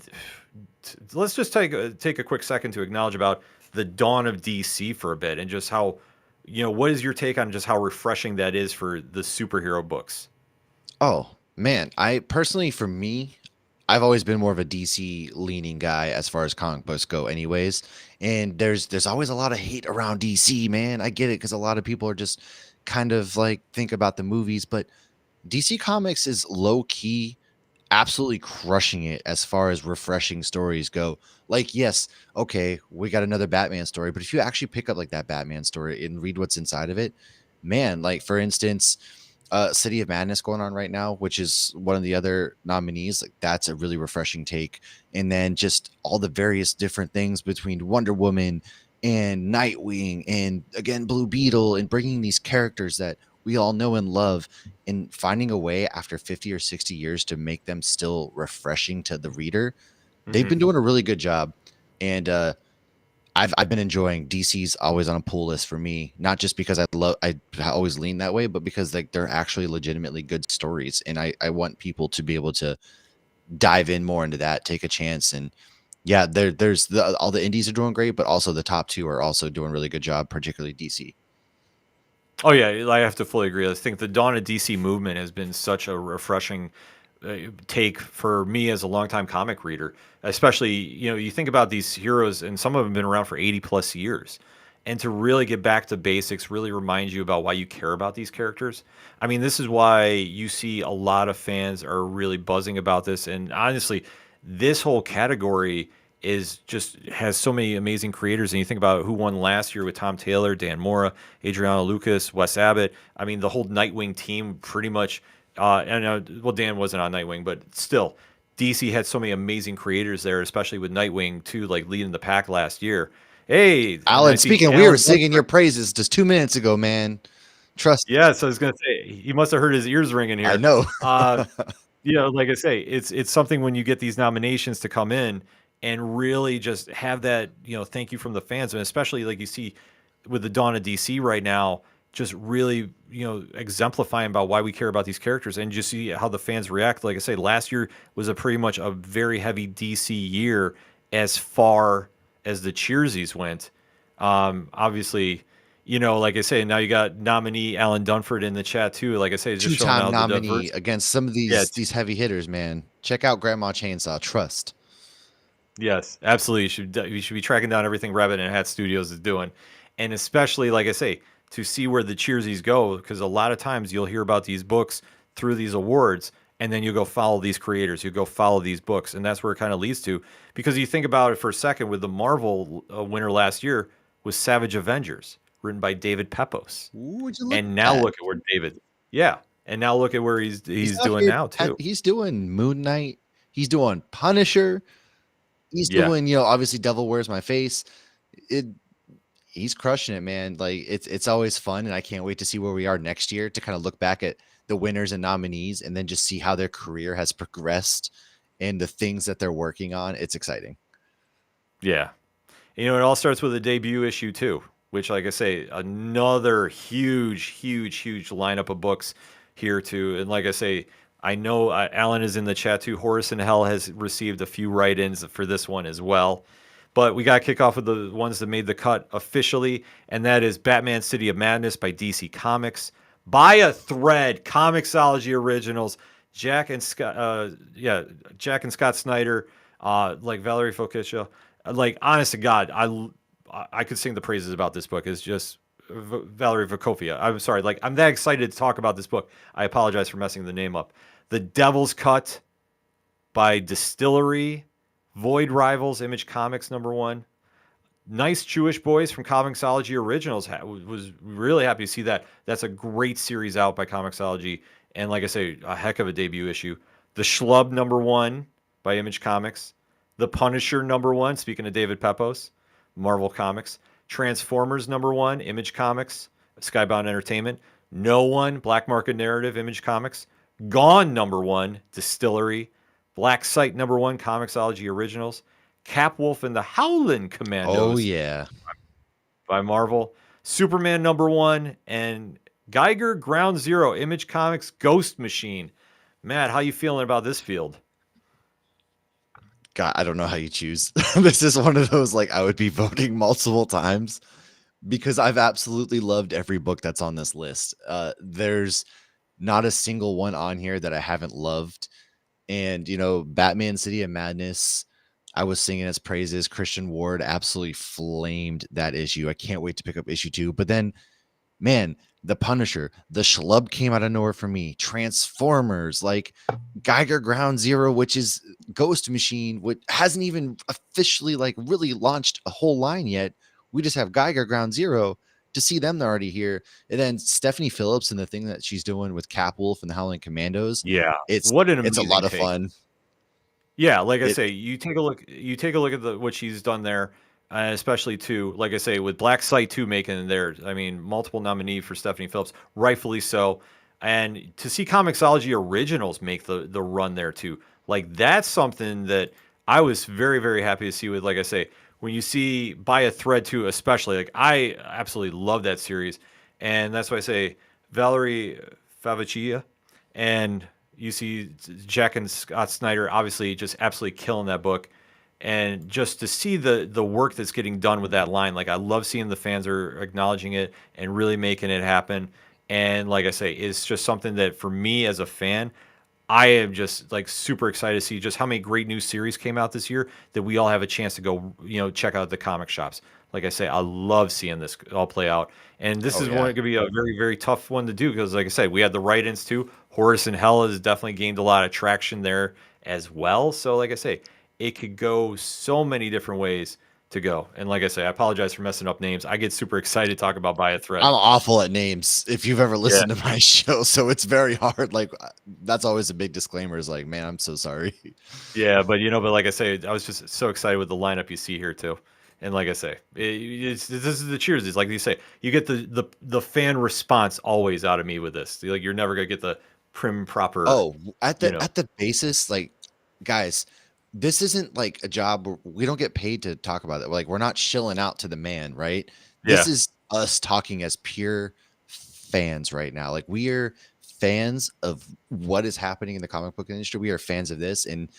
let's just take a quick second to acknowledge about the dawn of DC for a bit, and just how, what is your take on just how refreshing that is for the superhero books? Oh man, I personally, for me, I've always been more of a DC leaning guy as far as comic books go, anyways. And there's always a lot of hate around DC, man. I get it because a lot of people are just kind of like think about the movies, but DC Comics is low key absolutely crushing it as far as refreshing stories go. Like, yes, okay, we got another Batman story, but if you actually pick up like that Batman story and read what's inside of it, man, like for instance, City of Madness going on right now, which is one of the other nominees, like that's a really refreshing take. And then just all the various different things between Wonder Woman and Nightwing and again Blue Beetle, and bringing these characters that we all know and love, and finding a way after 50 or 60 years to make them still refreshing to the reader. They've Mm-hmm. been doing a really good job. And I've been enjoying. DC's always on a pull list for me, not just because I always lean that way, but because like they're actually legitimately good stories, and I want people to be able to dive in more into that, take a chance. And yeah, there's all the indies are doing great, but also the top two are also doing a really good job, particularly DC. Oh yeah, I have to fully agree. I think the dawn of DC movement has been such a refreshing take for me as a longtime comic reader. Especially, you think about these heroes, and some of them have been around for 80 plus years, and to really get back to basics, really remind you about why you care about these characters. I mean, this is why you see a lot of fans are really buzzing about this, and honestly, this whole category is just has so many amazing creators. And you think about who won last year with Tom Taylor, Dan Mora, Adriano Lucas, Wes Abbott. I mean, the whole Nightwing team pretty much. And well, Dan wasn't on Nightwing, but still, DC had so many amazing creators there, especially with Nightwing too, like leading the pack last year. Hey, and I Alan, see speaking, we Alan were singing Dunford. your praises just 2 minutes ago, man. Trust. Yeah, so I was gonna say he must have heard his ears ringing I here. know. Uh, like I say, it's something when you get these nominations to come in and really just have that, thank you from the fans, and especially like you see with the dawn of DC right now, just really, exemplifying about why we care about these characters, and just see how the fans react. Like I say, last year was a pretty much a very heavy DC year as far as the Cheersies went. Obviously, like I say, now you got nominee Alan Dunford in the chat too. Like I say, it's just showing Two-time how the nominee diverse. against some of Yeah, these heavy hitters, man. Check out Grandma Chainsaw. Trust. yes, absolutely. You should be tracking down everything Rabbit and Hat Studios is doing, and especially like I say, to see where the Cheersies go, because a lot of times you'll hear about these books through these awards, and then you go follow these creators, you go follow these books, and that's where it kind of leads to. Because you think about it for a second, with the Marvel winner last year was Savage Avengers, written by David Pepos, Ooh, would you look and at now that? look at where David, yeah, and now look at where He's he's out doing here. now too. He's doing Moon Knight. He's doing Punisher. He's Yeah. doing, obviously Devil Wears My Face. It He's crushing it, man. Like it's always fun, and I can't wait to see where we are next year to kind of look back at the winners and nominees, and then just see how their career has progressed and the things that they're working on. It's exciting. Yeah. It all starts with a debut issue too, which, like I say, another huge, huge, huge lineup of books here too. And like I say, I know Alan is in the chat too. Horace in Hell has received a few write-ins for this one as well. But we got to kick off with the ones that made the cut officially, and that is Batman City of Madness by DC Comics. By a Thread, Comixology Originals. Jack and Scott, Jack and Scott Snyder, like Valerie Focaccia. Like, honest to God, I could sing the praises about this book. It's just Valerie Vacofia. I'm sorry. Like, I'm that excited to talk about this book. I apologize for messing the name up. The Devil's Cut by Distillery. Void Rivals, Image Comics #1. Nice Jewish Boys from Comixology Originals. Was really happy to see that. That's a great series out by Comixology, and like I say, a heck of a debut issue. The Schlub #1 by Image Comics. The Punisher #1. Speaking of David Pepos, Marvel Comics. Transformers #1, Image Comics, Skybound Entertainment. No One, Black Market Narrative, Image Comics. Gone #1, Distillery. Black Site #1, Comixology Originals. Capwolf and the Howlin' Oh Commandos yeah. by Marvel. Superman #1 and Geiger Ground Zero, Image Comics, Ghost Machine. Matt, how you feeling about this field? God, I don't know how you choose. This is one of those like I would be voting multiple times because I've absolutely loved every book that's on this list. There's not a single one on here that I haven't loved. And Batman City of Madness, I was singing its praises. Christian Ward absolutely flamed that issue. I can't wait to pick up issue 2. But then, man, the Punisher, the Schlub came out of nowhere for me. Transformers, like Geiger Ground Zero, which is Ghost Machine, which hasn't even officially like really launched a whole line yet. We just have Geiger Ground Zero. To see them, they're already here. And then Stephanie Phillips and the thing that she's doing with Capwolf and the Howling Commandos. Yeah, It's what an a amazing lot of take. fun. Yeah, like I It say, you take a look. You take a look at what she's done there, especially too. Like I say, with Black Site 2 making there. I mean, multiple nominee for Stephanie Phillips, rightfully so. And to see Comixology Originals make the run there too, like that's something that I was very very happy to see. With like I say, when you see By a Thread too, especially like I absolutely love that series, and that's why I say Valerie Faviccia and you see Jack and Scott Snyder obviously just absolutely killing that book, and just to see the work that's getting done with that line, like I love seeing the fans are acknowledging it and really making it happen. And like I say, it's just something that for me as a fan, I am just like super excited to see just how many great new series came out this year that we all have a chance to go, check out the comic shops. Like I say, I love seeing this all play out. And this Oh is one yeah. going to be a very, very tough one to do because, like I said, we had the write-ins too. Horus and Hell has definitely gained a lot of traction there as well. So, like I say, it could go so many different ways to go. And like I say, I apologize for messing up names. I get super excited to talk about By a Thread. I'm awful at names if you've ever Yeah. listened to my show, so it's very hard. Like that's always a big disclaimer is like, man, I'm so sorry. Yeah, but like I say, I was just so excited with the lineup you see here too. And like I say, this is the cheers. It's like you say, you get the fan response always out of me with this. Like you're never gonna get the prim proper, Oh, at you the know. at the basis, like guys, this isn't like a job we don't get paid to talk about it. Like we're not shilling out to the man, right? This Yeah, is us talking as pure fans right now. Like we are fans of what is happening in the comic book industry. We are fans of this. And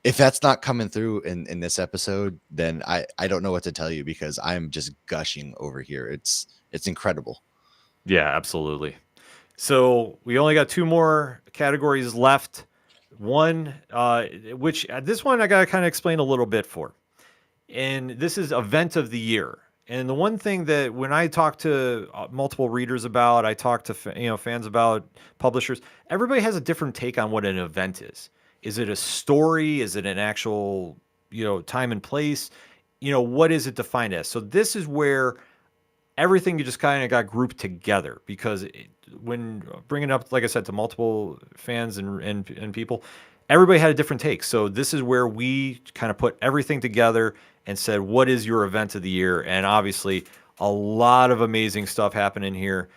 if that's not coming through in this episode, then I don't know what to tell you because I'm just gushing over here. It's incredible. yeah, absolutely. So we only got two more categories left. One, which this one I gotta kind of explain a little bit for. And this is event of the year. And the one thing that when I talk to multiple readers about, I talk to fans about, publishers, everybody has a different take on what an event is. Is it a story? Is it an actual time and place? What is it defined as? So this is where everything just kind of got grouped together because when bringing up, like I said, to multiple fans and people, everybody had a different take. So this is where we kind of put everything together and said, what is your event of the year? And obviously, a lot of amazing stuff happening here.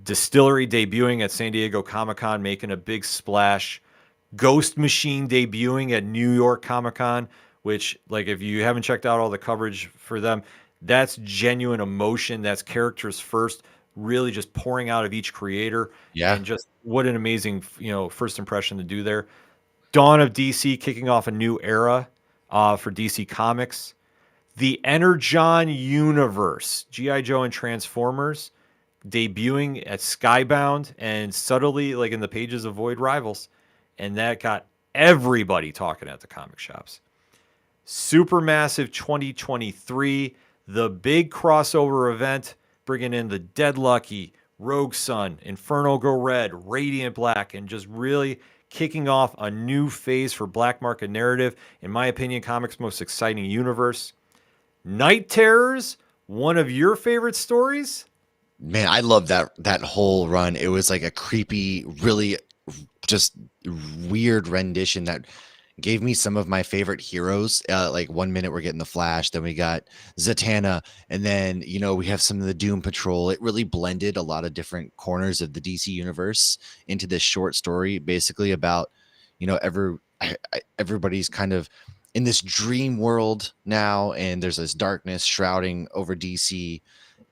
Distillery debuting at San Diego Comic-Con, making a big splash. Ghost Machine debuting at New York Comic-Con, which, like, if you haven't checked out all the coverage for them, that's genuine emotion. That's characters first, really just pouring out of each creator. Yeah. And just what an amazing, first impression to do there. Dawn of DC kicking off a new era for DC Comics. The Energon Universe, G.I. Joe and Transformers, debuting at Skybound and subtly, like in the pages of Void Rivals. And that got everybody talking at the comic shops. Supermassive 2023, the big crossover event, bringing in the Dead Lucky, Rogue Sun, Inferno Go Red, Radiant Black, and just really kicking off a new phase for Black Market Narrative. In my opinion, comics' most exciting universe. Night Terrors, one of your favorite stories? Man, I love that whole run. It was like a creepy, really just weird rendition that gave me some of my favorite heroes. Like 1 minute we're getting the Flash, then we got Zatanna, and then we have some of the Doom Patrol. It really blended a lot of different corners of the DC universe into this short story, basically about everybody's kind of in this dream world now, and there's this darkness shrouding over DC.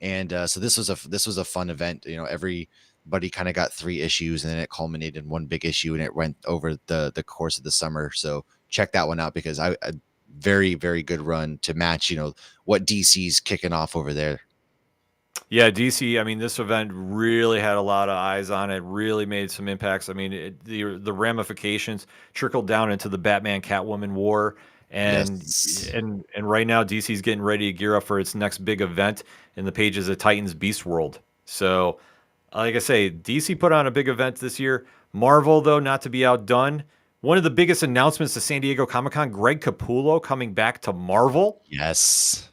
And so this was a fun event. Everybody kind of got 3 issues, and then it culminated in one big issue, and it went over the course of the summer. So check that one out, because a very, very good run to match what DC's kicking off over there. Yeah, DC. I mean, this event really had a lot of eyes on it. Really made some impacts. I mean, the ramifications trickled down into the Batman Catwoman war, and Yes. and right now DC's getting ready to gear up for its next big event in the pages of Titans Beast World. So, like I say, DC put on a big event this year. Marvel, though, not to be outdone. One of the biggest announcements to San Diego Comic-Con, Greg Capullo coming back to Marvel. Yes.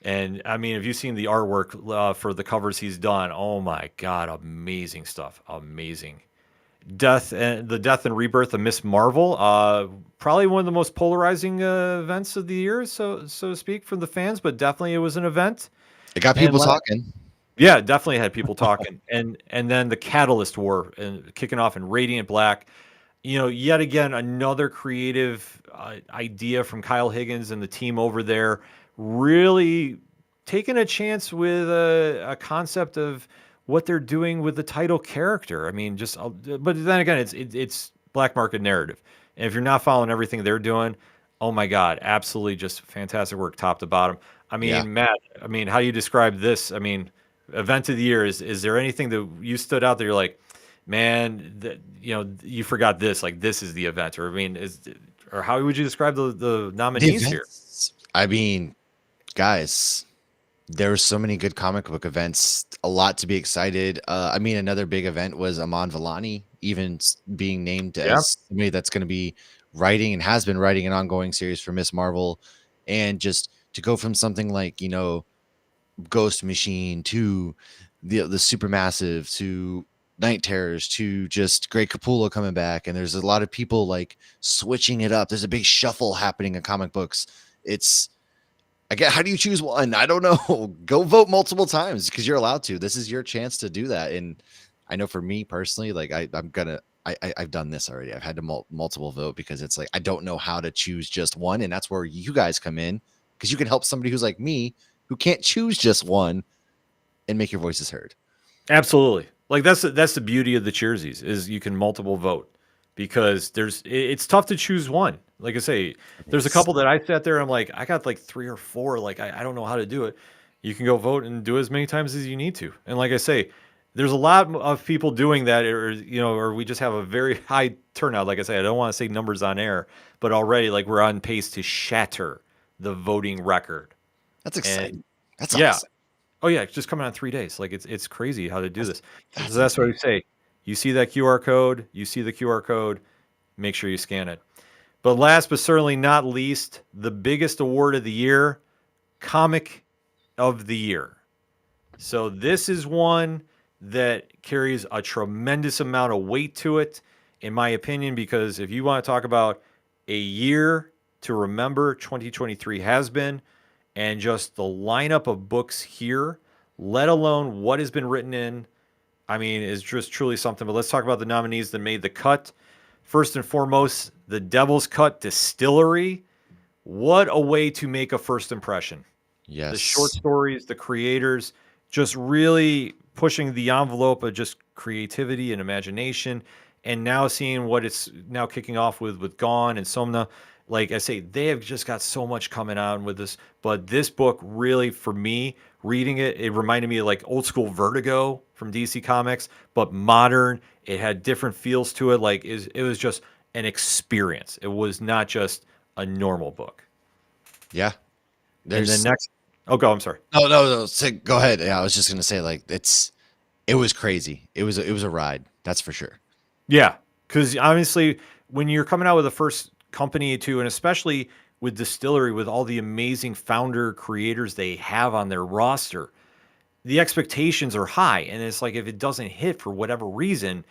And I mean, have you seen the artwork for the covers he's done? Oh my God, amazing stuff. Amazing. The death and rebirth of Miss Marvel. Probably one of the most polarizing events of the year, so to speak, for the fans, but definitely it was an event. It got And people talking. yeah, definitely had people talking. And then the Catalyst War and kicking off in Radiant Black. Yet again, another creative idea from Kyle Higgins and the team over there, really taking a chance with a concept of what they're doing with the title character. I mean, but then again, it's black market narrative. And if you're not following everything they're doing, oh my God, absolutely just fantastic work top to bottom. I mean, Yeah. Matt, how do you describe this? I mean, event of the year, is there anything that you stood out that you're like, man, that you forgot this, like this is the event, or or how would you describe the The nominees here? events. I mean, guys, there were so many good comic book events, a lot to be excited. I mean, another big event was Aman Vellani being named Yeah, as somebody that's going to be writing and has been writing an ongoing series for Miss Marvel. And just to go from something like, Ghost Machine to the Supermassive to Night Terrors to just Greg Capullo coming back. And there's a lot of people like switching it up. There's a big shuffle happening in comic books. It's, again, how do you choose one? I don't know. Go vote multiple times, because you're allowed to. This is your chance to do that. And I know for me personally, like I've done this already. I've had to multiple vote, because it's like I don't know how to choose just one, and that's where you guys come in, because you can help somebody who's like me who can't choose just one and make your voices heard. absolutely. Like that's the beauty of the Cheersies, is you can multiple vote, because it's tough to choose one. Like I say, there's a couple that I sat there, I'm like, I got like 3 or 4, like I don't know how to do it. You can go vote and do as many times as you need to. And like I say, there's a lot of people doing that, or we just have a very high turnout. Like I say, I don't want to say numbers on air, but already like we're on pace to shatter the voting record. That's And exciting. That's yeah, awesome. oh yeah, it's just coming on 3 days. Like it's crazy how to do this. That's So that's what we insane. say. You see that QR code, you see the QR code, make sure you scan it. But last but certainly not least, the biggest award of the year, Comic of the Year. So this is one that carries a tremendous amount of weight to it, in my opinion, because if you want to talk about a year to remember, 2023 has been, and just the lineup of books here, let alone what has been written in, I mean, is just truly something. But let's talk about the nominees that made the cut. First and foremost, the Devil's Cut Distillery. What a way to make a first impression. The short Yes. stories, the creators, just really pushing the envelope of just creativity and imagination. And now seeing what it's now kicking off with Gone and Somna. Like I say, they have just got so much coming on with this. But this book really, for me, reading it, it reminded me of like old school Vertigo from DC Comics, but modern. It had different feels to it. Like it was just an experience. It was not just a normal book. Yeah. And then There's next, oh, go. I'm sorry. no. Go ahead. Yeah, I was just gonna say, like, it was crazy. It was a ride. That's for sure. Yeah, because honestly, when you're coming out with the first company too, and especially with Distillery, with all the amazing founder creators they have on their roster, the expectations are high. And it's like, if it doesn't hit for whatever reason,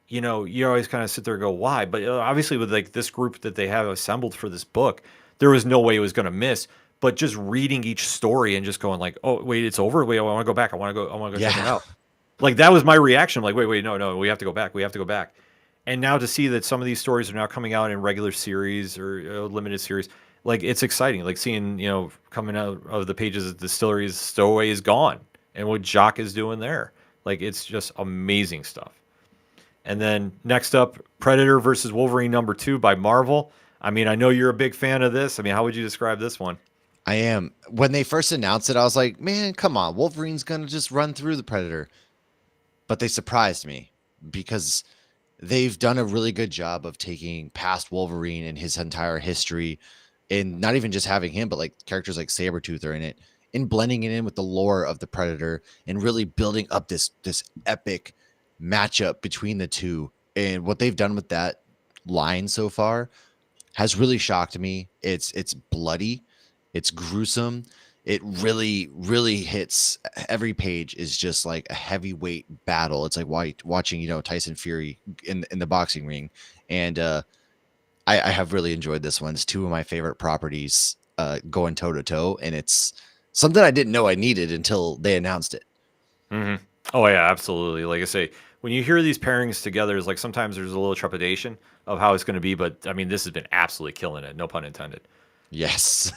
you always kind of sit there and go, why? But obviously, with like this group that they have assembled for this book, there was no way it was going to miss. But just reading each story and just going like, oh, wait, it's over. Wait, I want to go back. I want to go check it Yeah. out. Like, that was my reaction. I'm like, wait, no, we have to go back. We have to go back. And now to see that some of these stories are now coming out in regular series or limited series, like, it's exciting. Like seeing, coming out of the pages of Distilleries, Stowaway is gone, and what Jock is doing there. Like, it's just amazing stuff. And then next up, Predator versus Wolverine #2 by Marvel. I mean, I know you're a big fan of this. I mean, how would you describe this one? I am. When they first announced it, I was like, man, come on. Wolverine's going to just run through the Predator. But they surprised me because they've done a really good job of taking past Wolverine and his entire history, and not even just having him, but like characters like Sabretooth are in it, and blending it in with the lore of the Predator and really building up this epic matchup between the two. And what they've done with that line so far has really shocked me. It's bloody, it's gruesome. It really, really hits. Every page is just like a heavyweight battle. It's like watching, Tyson Fury in the boxing ring. And I have really enjoyed this one. It's two of my favorite properties going toe to toe, and it's something I didn't know I needed until they announced it. Mm-hmm. Oh yeah, absolutely. Like I say, when you hear these pairings together, it's like sometimes there's a little trepidation of how it's going to be, but I mean, this has been absolutely killing it. No pun intended. Yes.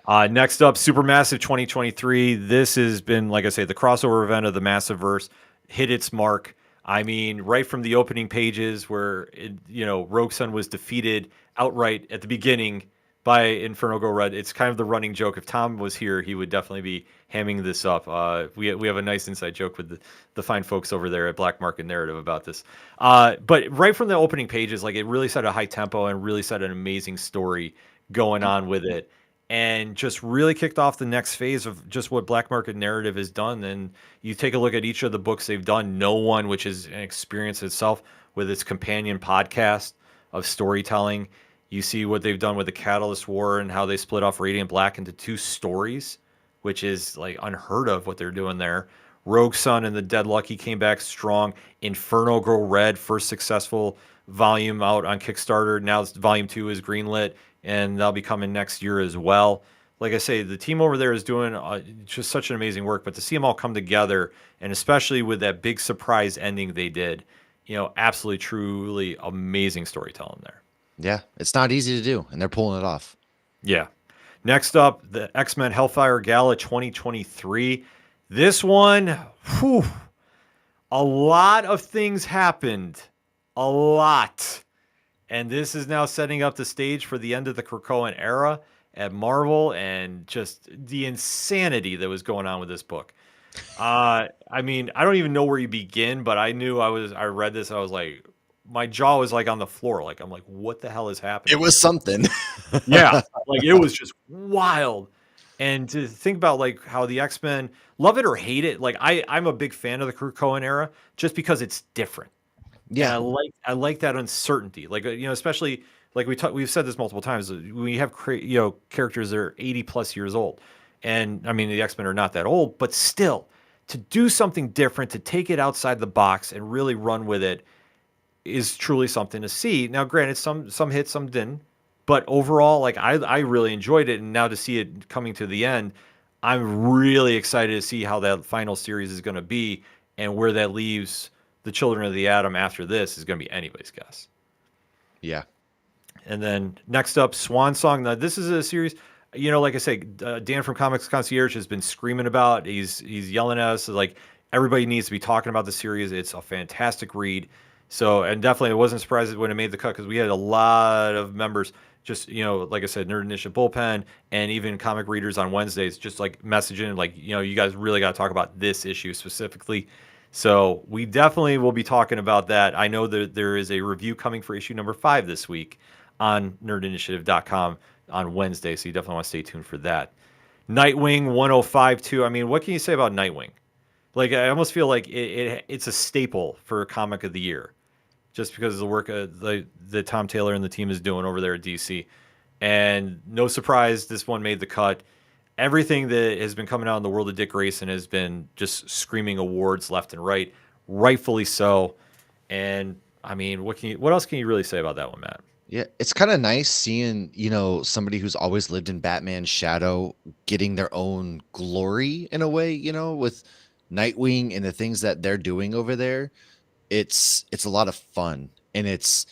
Next up, Supermassive 2023. This has been, like I say, the crossover event of the Massiveverse hit its mark. I mean, right from the opening pages where, Rogue Sun was defeated outright at the beginning by Inferno Go Red. It's kind of the running joke. If Tom was here, he would definitely be hamming this up. We have a nice inside joke with the fine folks over there at Black Market Narrative about this. But right from the opening pages, like, it really set a high tempo and really set an amazing story going on with it. And just really kicked off the next phase of just what Black Market Narrative has done. And you take a look at each of the books they've done. No One, which is an experience itself with its companion podcast of storytelling. You see what they've done with the Catalyst War and how they split off Radiant Black into two stories, which is like unheard of what they're doing there. Rogue Sun and the Dead Lucky came back strong. Inferno Go Red, first successful volume out on Kickstarter. Now volume 2 is greenlit, and that'll be coming next year as well. Like I say, the team over there is doing just such an amazing work, but to see them all come together, and especially with that big surprise ending they did, absolutely, truly amazing storytelling there. Yeah, it's not easy to do, and they're pulling it off. Yeah. Next up, the X-Men Hellfire Gala 2023. This one, a lot of things happened. A lot. And this is now setting up the stage for the end of the Krakoan era at Marvel, and just the insanity that was going on with this book. I mean, I don't even know where you begin, but I knew I read this, I was like, my jaw was like on the floor. Like, I'm like, what the hell is happening? It was something. Yeah. Like, it was just wild. And to think about like how the X-Men, love it or hate it, like I'm a big fan of the Krakoan era just because it's different. Yeah. And I like that uncertainty. Like, especially like we've said this multiple times. We have characters that are 80 plus years old, and I mean the X-Men are not that old, but still, to do something different, to take it outside the box and really run with it, is truly something to see. Now, granted, some hit, some didn't, but overall, like I really enjoyed it, and now to see it coming to the end, I'm really excited to see how that final series is going to be, and where that leaves the Children of the Atom after this is going to be anybody's guess. Yeah. And then next up, Swan Song. Now, this is a series, like I say, Dan from Comics Concierge has been screaming about. He's yelling at us like everybody needs to be talking about the series. It's a fantastic read. So, and definitely, I wasn't surprised when it made the cut, because we had a lot of members just, like I said, Nerd Initiative Bullpen, and even comic readers on Wednesdays, just like messaging, like, you guys really got to talk about this issue specifically. So we definitely will be talking about that. I know that there is a review coming for issue number 5 this week on nerdinitiative.com on Wednesday. So you definitely want to stay tuned for that. Nightwing 105.2. I mean, what can you say about Nightwing? Like, I almost feel like it's a staple for comic of the year, just because of the work that Tom Taylor and the team is doing over there at DC. And no surprise, this one made the cut. Everything that has been coming out in the world of Dick Grayson has been just screaming awards left and right, rightfully so. And I mean, what else can you really say about that one, Matt? Yeah, it's kind of nice seeing, somebody who's always lived in Batman's shadow getting their own glory in a way, with Nightwing and the things that they're doing over there. It's a lot of fun, and it's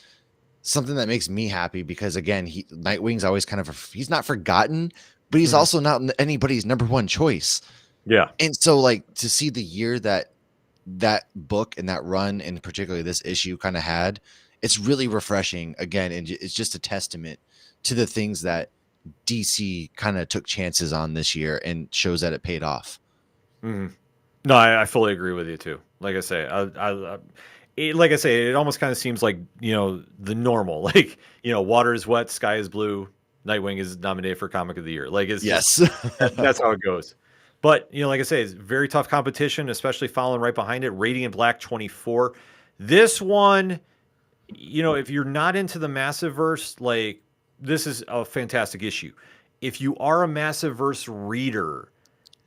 something that makes me happy because again, Nightwing's always he's not forgotten, but he's Mhm. also not anybody's number one choice. Yeah. And so like to see the year that book and that run and particularly this issue kind of had, it's really refreshing again, and it's just a testament to the things that DC kind of took chances on this year and shows that it paid off. Mhm. No, I fully agree with you too. Like I say, like I say, it almost kind of seems like the normal, like water is wet, sky is blue, Nightwing is nominated for Comic of the Year. Like it's just Yes. that's how it goes. But like I say, it's very tough competition, especially following right behind it, Radiant Black 24. This one, if you're not into the Massive Verse, like this is a fantastic issue. If you are a Massive Verse reader,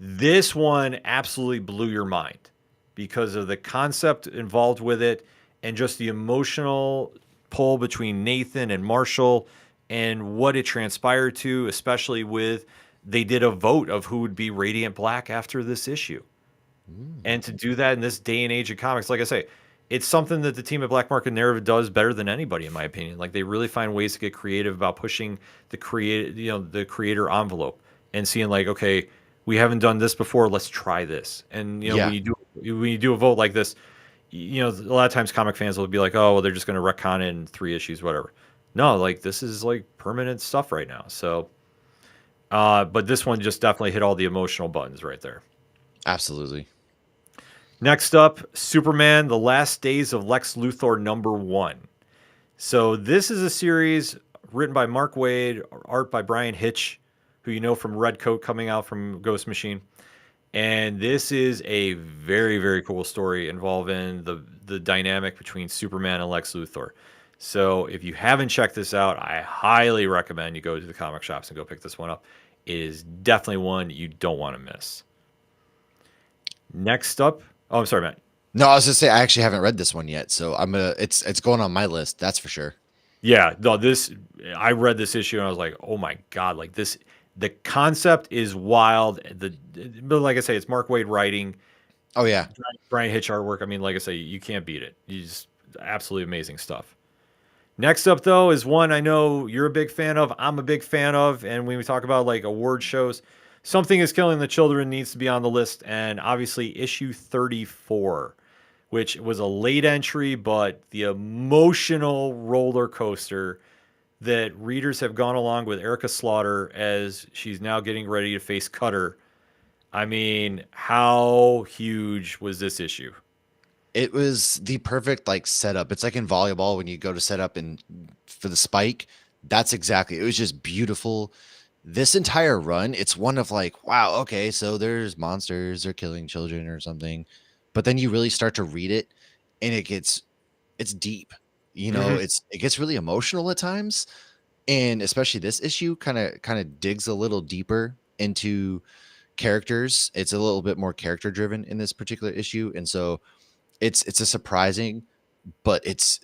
this one absolutely blew your mind because of the concept involved with it and just the emotional pull between Nathan and Marshall and what it transpired to, especially with they did a vote of who would be Radiant Black after this issue. And to do that in this day and age of comics, like I say, it's something that the team at Black Market Narrative does better than anybody, in my opinion. Like they really find ways to get creative about pushing the the creator envelope and seeing like, okay, we haven't done this before, let's try this. And Yeah. when you do a vote like this, a lot of times comic fans will be like, oh, well, they're just going to retcon it in 3 issues, whatever. No, like this is like permanent stuff right now. So, but this one just definitely hit all the emotional buttons right there. Absolutely. Next up, Superman: The Last Days of Lex Luthor #1. So this is a series written by Mark Waid, art by Brian Hitch, who you know from Red Coat coming out from Ghost Machine. And this is a very, very cool story involving the dynamic between Superman and Lex Luthor. So if you haven't checked this out, I highly recommend you go to the comic shops and go pick this one up. It is definitely one you don't want to miss. Next up, oh, I'm sorry, Matt. No, I was gonna say I actually haven't read this one yet, so it's going on my list, that's for sure. Yeah, no, I read this issue and I was like, oh my god, like this, the concept is wild. But like I say, it's Mark Waid writing, Oh yeah. Brian Hitch artwork. I mean, like I say, you can't beat it. You just absolutely amazing stuff. Next up, though, is one I know you're a big fan of. I'm a big fan of, and when we talk about like award shows, Something is Killing the Children needs to be on the list, and obviously issue 34, which was a late entry, but the emotional roller coaster that readers have gone along with Erica Slaughter as she's now getting ready to face Cutter. I mean, how huge was this issue? It was the perfect like setup. It's like in volleyball when you go to set up and for the spike. That's exactly. It was just beautiful. This entire run, it's one of like, wow, okay, so there's monsters, they're killing children or something. But then you really start to read it and it's deep. Hmm. It gets really emotional at times. And especially this issue kind of digs a little deeper into characters. It's a little bit more character driven in this particular issue. And so it's a surprising, but it's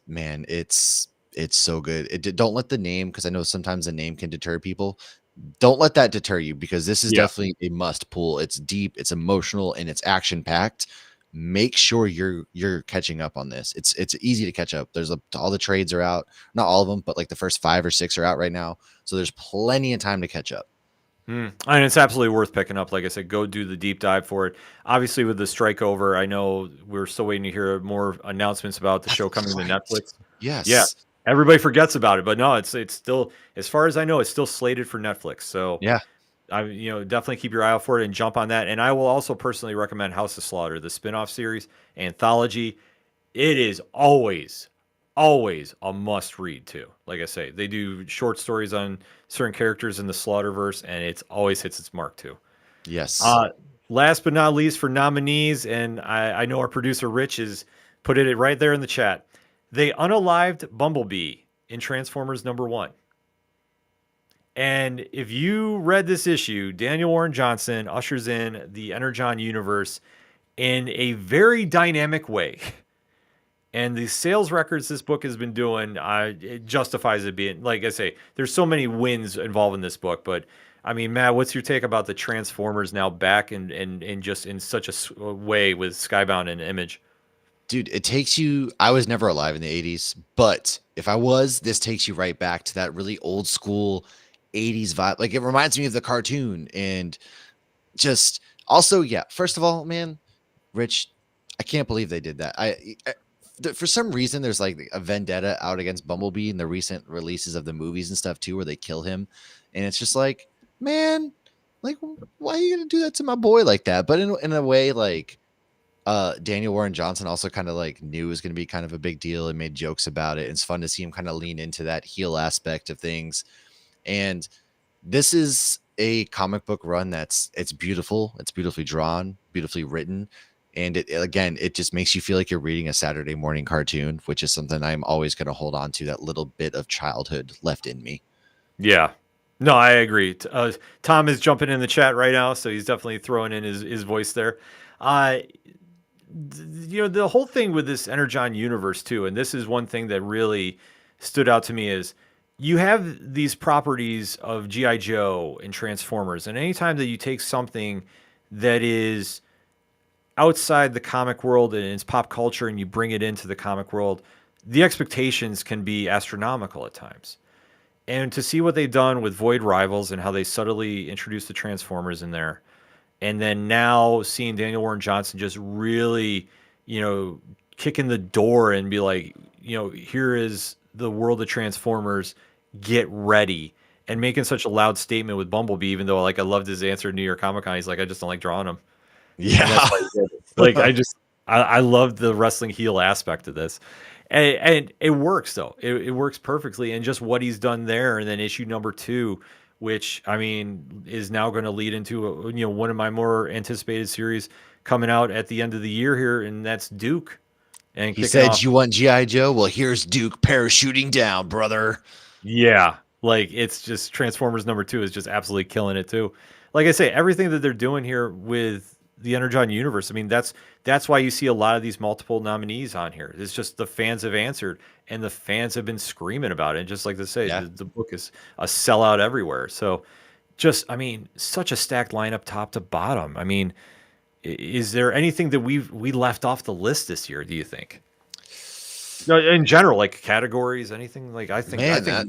so good. Don't let the name, because I know sometimes the name can deter people. Don't let that deter you because this is Yeah. definitely a must pull. It's deep, it's emotional, and it's action packed. Make sure you're catching up on this. It's easy to catch up. All the trades are out, not all of them, but like the first 5 or 6 are out right now. So there's plenty of time to catch up. And it's absolutely worth picking up. Like I said, go do the deep dive for it. Obviously, with the strike over, I know we're still waiting to hear more announcements about the show coming to Right. Netflix. Yeah, Yes. everybody forgets about it, but no, it's still, as far as I know, it's still slated for Netflix. So Yeah. I definitely keep your eye out for it and jump on that. And I will also personally recommend House of Slaughter, the spin-off series anthology. It is always a must read too. Like I say, they do short stories on certain characters in the Slaughterverse, and it's always hits its mark too. Yes. Uh, Last but not least for nominees, and I know our producer Rich is put it right there in the chat. They unalived Bumblebee in Transformers #1. And if you read this issue, Daniel Warren Johnson ushers in the Energon universe in a very dynamic way. And the sales records this book has been doing, it justifies it being, like I say, there's so many wins involved in this book. But I mean, Matt, what's your take about the Transformers now back and just in such a way with Skybound and Image? Dude, it takes you. I was never alive in the 80s, but if I was, this takes you right back to that really old school 80s vibe. Like, it reminds me of the cartoon. And just also, yeah, first of all, man, Rich, I can't believe they did that. For some reason, there's like a vendetta out against Bumblebee in the recent releases of the movies and stuff too, where they kill him. And it's just like, man, like, why are you going to do that to my boy like that? But in a way, like, Daniel Warren Johnson also kind of like knew it was going to be kind of a big deal and made jokes about it. It's fun to see him kind of lean into that heel aspect of things. And this is a comic book run it's beautiful. It's beautifully drawn, beautifully written. And it just makes you feel like you're reading a Saturday morning cartoon, which is something I'm always going to hold on to, that little bit of childhood left in me. Yeah. No, I agree. Tom is jumping in the chat right now, so he's definitely throwing in his voice there. The whole thing with this Energon universe too, and this is one thing that really stood out to me, is you have these properties of G.I. Joe and Transformers, and anytime that you take something that is outside the comic world and it's pop culture and you bring it into the comic world, the expectations can be astronomical at times. And to see what they've done with Void Rivals and how they subtly introduced the Transformers in there, and then now seeing Daniel Warren Johnson just really, kick in the door and be like, here is the world of Transformers, get ready, and making such a loud statement with Bumblebee, even though like I loved his answer at New York Comic Con. He's like, I just don't like drawing them. Yeah. Like I love the wrestling heel aspect of this. And it works though. It works perfectly. And just what he's done there, and then issue number 2, which I mean is now going to lead into one of my more anticipated series coming out at the end of the year here, and that's Duke. And he said, "You want GI Joe? Well, here's Duke parachuting down, brother." Yeah, like it's just Transformers number 2 is just absolutely killing it too. Like I say, everything that they're doing here with the Energon universe, I mean, that's why you see a lot of these multiple nominees on here. It's just the fans have answered, and the fans have been screaming about it. And just like they say, the book is a sellout everywhere. So just, I mean, such a stacked lineup top to bottom. I mean, is there anything that we left off the list this year, do you think? No, in general, like categories, anything? Like I think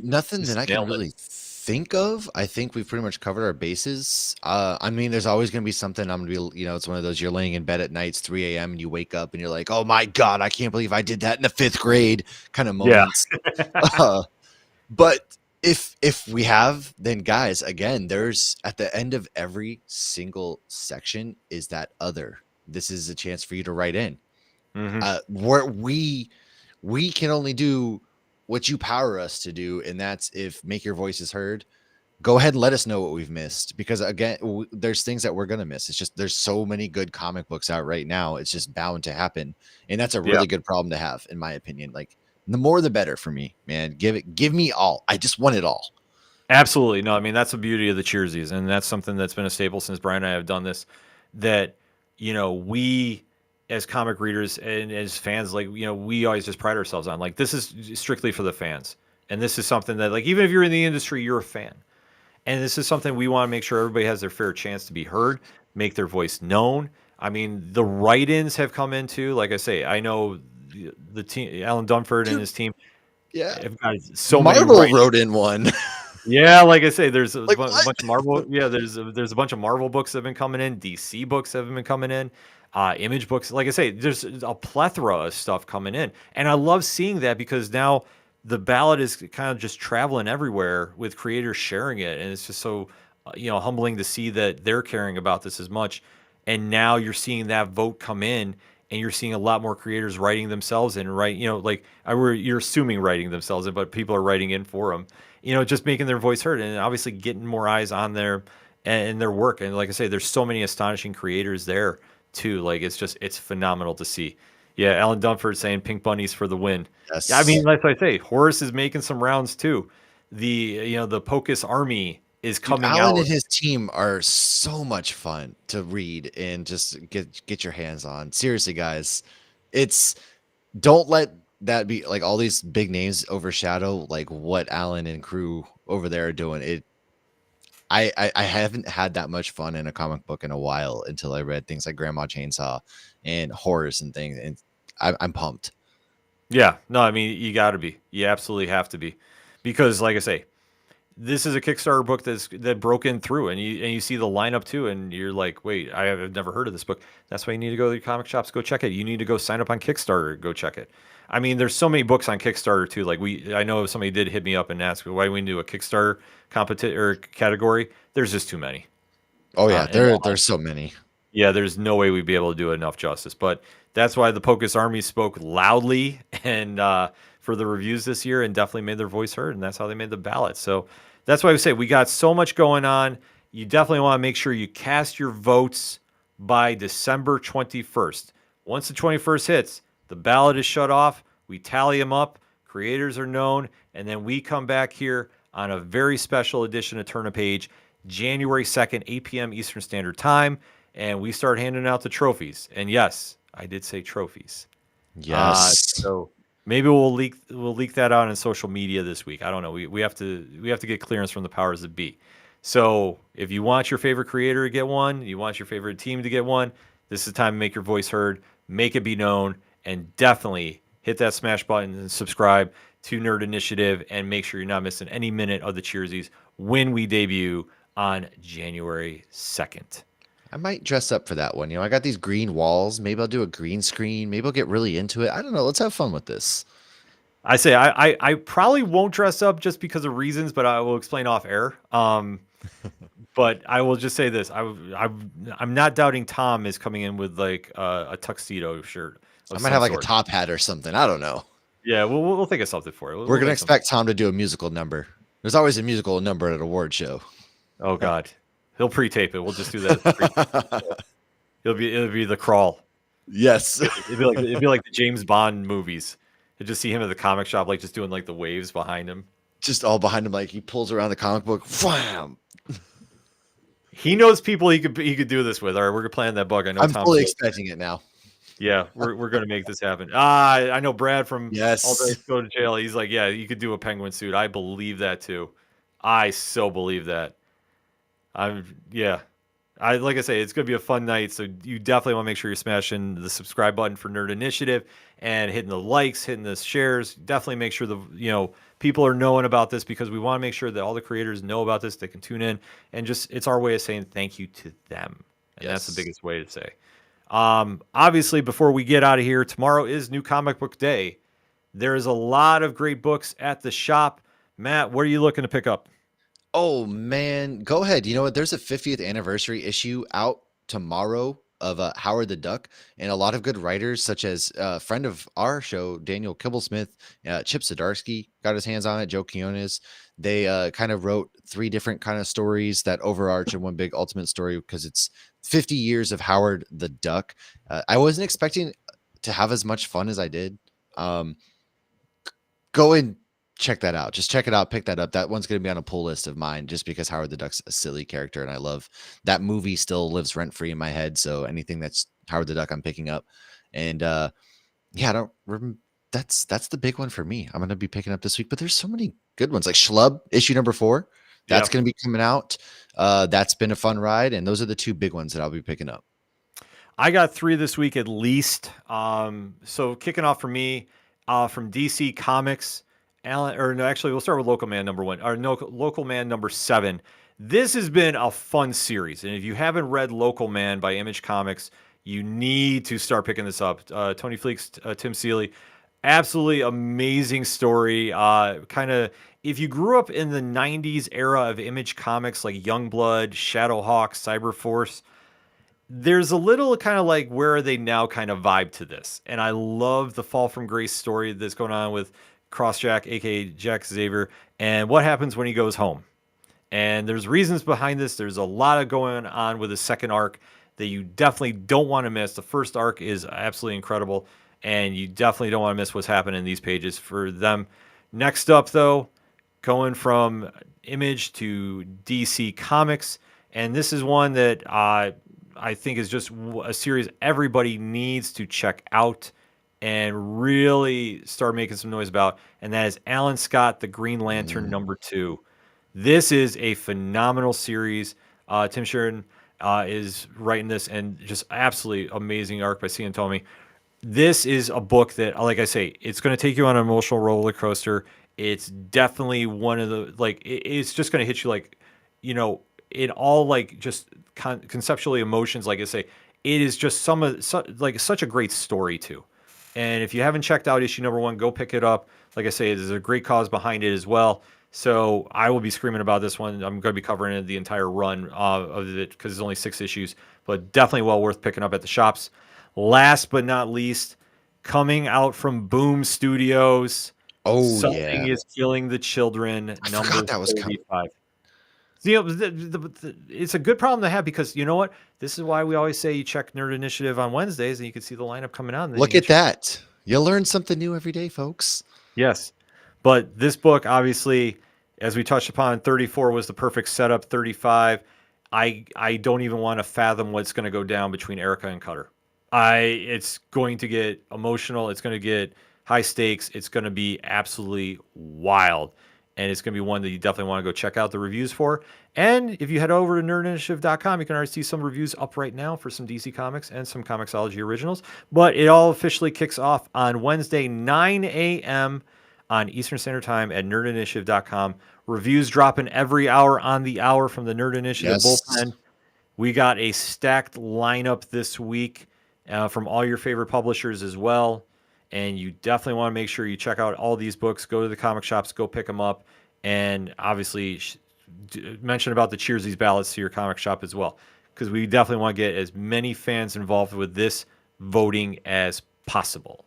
nothing that I can really think of. I think we've pretty much covered our bases. I mean, there's always going to be something. I'm going to be, it's one of those, you're laying in bed at night, it's 3 a.m. and you wake up and you're like, oh my God, I can't believe I did that in the 5th grade kind of moments. Yeah. But if we have, then guys, again, there's at the end of every single section is that other. This is a chance for you to write in. Where we can only do what you power us to do, and that's if make your voices heard. Go ahead and let us know what we've missed, because again, there's things that we're gonna miss. It's just there's so many good comic books out right now. It's just bound to happen, and that's a really good problem to have, in my opinion. Like, the more the better for me, man. Give me all. I just want it all. Absolutely. No, I mean, that's the beauty of the Cheersies, and that's something that's been a staple since Brian and I have done this, that we as comic readers and as fans, like, we always just pride ourselves on, like, this is strictly for the fans. And this is something that, like, even if you're in the industry, you're a fan. And this is something we want to make sure everybody has their fair chance to be heard, make their voice known. I mean, the write-ins have come in too. Like I say, I know the team, Alan Dunford and his team. Yeah. Have got so Marvel many wrote in one. Yeah, like I say, there's a like, bunch of Marvel. Yeah, there's a bunch of Marvel books that have been coming in. DC books have been coming in. Image books. Like I say, there's a plethora of stuff coming in, and I love seeing that, because now the ballot is kind of just traveling everywhere with creators sharing it, and it's just so humbling to see that they're caring about this as much. And now you're seeing that vote come in, and you're seeing a lot more creators writing themselves in, right? You're assuming writing themselves in, but people are writing in for them. Just making their voice heard, and obviously getting more eyes on their and their work. And like I say, there's so many astonishing creators there too. Like, it's phenomenal to see. Yeah, Alan Dunford saying Pink Bunnies for the win. Yes. I mean, like I say, Horace is making some rounds too. the Pocus Army is Dude, coming Alan out. and his team are so much fun to read and just get your hands on. Seriously, guys, it's don't let that be like all these big names overshadow like what Alan and crew over there are doing. I haven't had that much fun in a comic book in a while until I read things like Grandma Chainsaw and horrors and things, and I'm pumped. Yeah, no, I mean you got to be. You absolutely have to be, because like I say, this is a Kickstarter book that broke in through, and you see the lineup too, and you're like, wait, I have never heard of this book. That's why you need to go to your comic shops, go check it. You need to go sign up on Kickstarter, go check it. I mean, there's so many books on Kickstarter too. Like I know somebody did hit me up and ask why we do a Kickstarter competition or category. There's just too many. Oh yeah, And there's so many. yeah, there's no way we'd be able to do enough justice. But that's why the Pocus Army spoke loudly and for the reviews this year, and definitely made their voice heard. And that's how they made the ballot. So that's why we say we got so much going on. You definitely want to make sure you cast your votes by December 21st. Once the 21st hits, the ballot is shut off. We tally them up. Creators are known. And then we come back here on a very special edition of Turn a Page, January 2nd, 8 p.m. Eastern Standard Time, and we start handing out the trophies. And yes, I did say trophies. Yes. So maybe we'll leak that out on social media this week. I don't know. We have to get clearance from the powers that be. So if you want your favorite creator to get one, you want your favorite team to get one, this is the time to make your voice heard, make it be known, and definitely hit that smash button and subscribe to Nerd Initiative, and make sure you're not missing any minute of the Cheersies when we debut on January 2nd. I might dress up for that one. I got these green walls. Maybe I'll do a green screen. Maybe I'll get really into it. I don't know. Let's have fun with this. I say I probably won't dress up just because of reasons, but I will explain off air. But I will just say this: I'm not doubting Tom is coming in with like a tuxedo shirt. I might have like a top hat or something. I don't know. Yeah, we'll think of something for it. We're We'll gonna make expect Tom to do a musical number. There's always a musical number at an award show. Oh God, he'll pre-tape it. We'll just do that. It'll be the crawl. Yes. It'd be like the James Bond movies. You just see him at the comic shop, like just doing like the waves behind him. Just all behind him, like he pulls around the comic book. Wham! He knows people he could do this with. All right, we're gonna plan that book. I know I'm Tom's fully expecting it now. Yeah, we're gonna make this happen. I know Brad from Yes. All Day Go to Jail. He's like, yeah, you could do a penguin suit. I believe that too. I so believe that. Yeah. Like I say, it's gonna be a fun night. So you definitely want to make sure you're smashing the subscribe button for Nerd Initiative and hitting the likes, hitting the shares. Definitely make sure people are knowing about this, because we want to make sure that all the creators know about this. They can tune in, and just it's our way of saying thank you to them, and that's the biggest way to say. Obviously, before we get out of here, tomorrow is New Comic Book Day. There is a lot of great books at the shop. Matt, what are you looking to pick up? Oh man, go ahead. You know what? There's a 50th anniversary issue out tomorrow of Howard the Duck, and a lot of good writers, such as a friend of our show, Daniel Kibblesmith, Chip Zdarsky, got his hands on it. Joe Quinones. They kind of wrote 3 different kind of stories that overarch in one big ultimate story, because it's 50 years of Howard the Duck. I wasn't expecting to have as much fun as I did. Go and check that out. Just check it out. Pick that up. That one's going to be on a pull list of mine, just because Howard the Duck's a silly character, and I love that movie. Still lives rent free in my head. So anything that's Howard the Duck, I'm picking up. And yeah, I don't remember. That's the big one for me. I'm going to be picking up this week, but there's so many good ones, like Schlub issue number 4. That's going to be coming out. That's been a fun ride. And those are the 2 big ones that I'll be picking up. I got 3 this week at least. So kicking off for me, from DC Comics, actually, we'll start with Local Man number 1, or no, Local Man number 7. This has been a fun series, and if you haven't read Local Man by Image Comics, you need to start picking this up. Tony Fleek's Tim Seeley, absolutely amazing story. Kind of, if you grew up in the 90s era of Image Comics, like Youngblood, Shadowhawk, Cyberforce, there's a little kind of like Where Are They Now kind of vibe to this. And I love the Fall from Grace story that's going on with Crossjack, aka Jack Xavier, and what happens when he goes home. And there's reasons behind this. There's a lot of going on with the second arc that you definitely don't want to miss. The first arc is absolutely incredible, and you definitely don't want to miss what's happening in these pages for them. Next up, though, going from Image to DC Comics, and this is one that I think is just a series everybody needs to check out and really start making some noise about, and that is Alan Scott, the Green Lantern #2. This is a phenomenal series. Tim Sheridan is writing this, and just absolutely amazing arc by Cian Tomey. This is a book that, like I say, it's going to take you on an emotional roller coaster. It's definitely one of the, like, it's just going to hit you, like, in all, like, just conceptually emotions. Like I say, it is just like such a great story too. And if you haven't checked out issue #1, go pick it up. Like I say, there's a great cause behind it as well. So I will be screaming about this one. I'm going to be covering it the entire run of it because it's only 6 issues, but definitely well worth picking up at the shops. Last but not least, coming out from Boom Studios, Something is Killing the Children, I number forgot that was coming. 35. It's a good problem to have because you know what? This is why we always say you check Nerd Initiative on Wednesdays and you can see the lineup coming out. And then Look at that. You learn something new every day, folks. Yes. But this book, obviously, as we touched upon, 34 was the perfect setup. 35, I don't even want to fathom what's going to go down between Erica and Cutter. It's going to get emotional. It's going to get high stakes. It's going to be absolutely wild. And it's going to be one that you definitely want to go check out the reviews for. And if you head over to nerdinitiative.com, you can already see some reviews up right now for some DC Comics and some Comixology originals. But it all officially kicks off on Wednesday, 9 a.m. on Eastern Standard Time at nerdinitiative.com. Reviews dropping every hour on the hour from the Nerd Initiative bullpen. We got a stacked lineup this week from all your favorite publishers as well. And you definitely want to make sure you check out all these books. Go to the comic shops, go pick them up. And obviously mention about the Cheersies ballots to your comic shop as well. Because we definitely want to get as many fans involved with this voting as possible.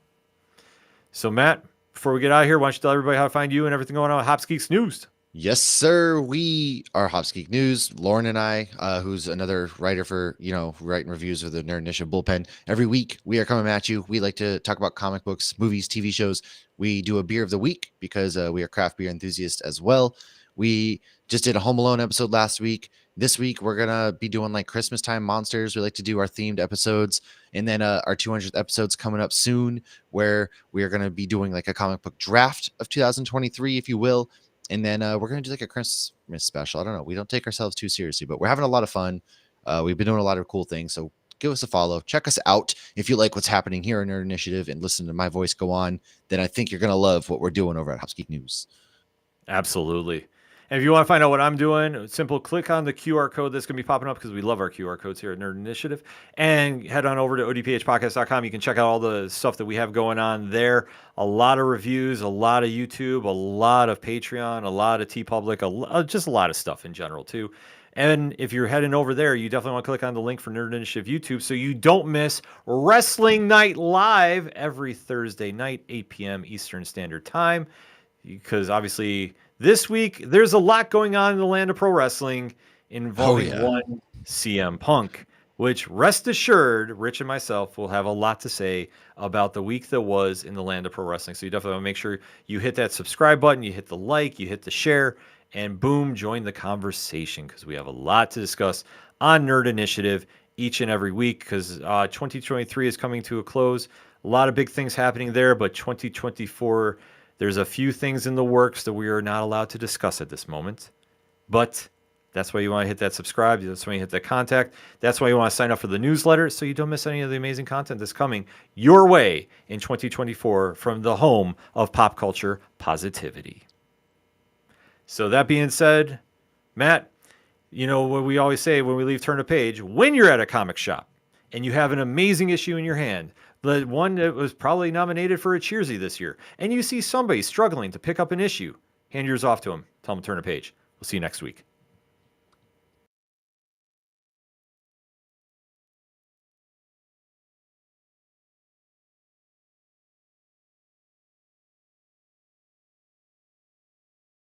So, Matt, before we get out of here, why don't you tell everybody how to find you and everything going on with Hops Geeks News? Yes, sir. We are Hops Geek News. Lauren and I, who's another writer for, writing reviews for the Nerd Initiative bullpen. Every week we are coming at you. We like to talk about comic books, movies, TV shows. We do a beer of the week because we are craft beer enthusiasts as well. We just did a Home Alone episode last week. This week we're going to be doing like Christmas time monsters. We like to do our themed episodes. And then our 200th episode's coming up soon where we are going to be doing like a comic book draft of 2023, if you will. And then we're going to do like a Christmas special. I don't know. We don't take ourselves too seriously, but we're having a lot of fun. We've been doing a lot of cool things. So give us a follow. Check us out. If you like what's happening here in Nerd Initiative and listen to my voice go on, then I think you're going to love what we're doing over at Hops Geek News. Absolutely. And if you want to find out what I'm doing, simple click on the QR code that's going to be popping up because we love our QR codes here at Nerd Initiative. And head on over to odphpodcast.com. You can check out all the stuff that we have going on there. A lot of reviews, a lot of YouTube, a lot of Patreon, a lot of TeePublic, just a lot of stuff in general too. And if you're heading over there, you definitely want to click on the link for Nerd Initiative YouTube so you don't miss Wrestling Night Live every Thursday night, 8 p.m. Eastern Standard Time. Because obviously this week there's a lot going on in the land of pro wrestling involving one CM Punk, which rest assured, Rich and myself will have a lot to say about the week that was in the land of pro wrestling. So you definitely want to make sure you hit that subscribe button, you hit the like, you hit the share, and boom, join the conversation because we have a lot to discuss on Nerd Initiative each and every week because 2023 is coming to a close. A lot of big things happening there, but 2024... there's a few things in the works that we are not allowed to discuss at this moment, but that's why you want to hit that subscribe. That's why you hit that contact. That's why you want to sign up for the newsletter so you don't miss any of the amazing content that's coming your way in 2024 from the home of pop culture positivity. So that being said, Matt, you know what we always say when we leave Turn a Page, when you're at a comic shop and you have an amazing issue in your hand, the one that was probably nominated for a Cheersie this year, and you see somebody struggling to pick up an issue, hand yours off to them. Tell them to turn a page. We'll see you next week.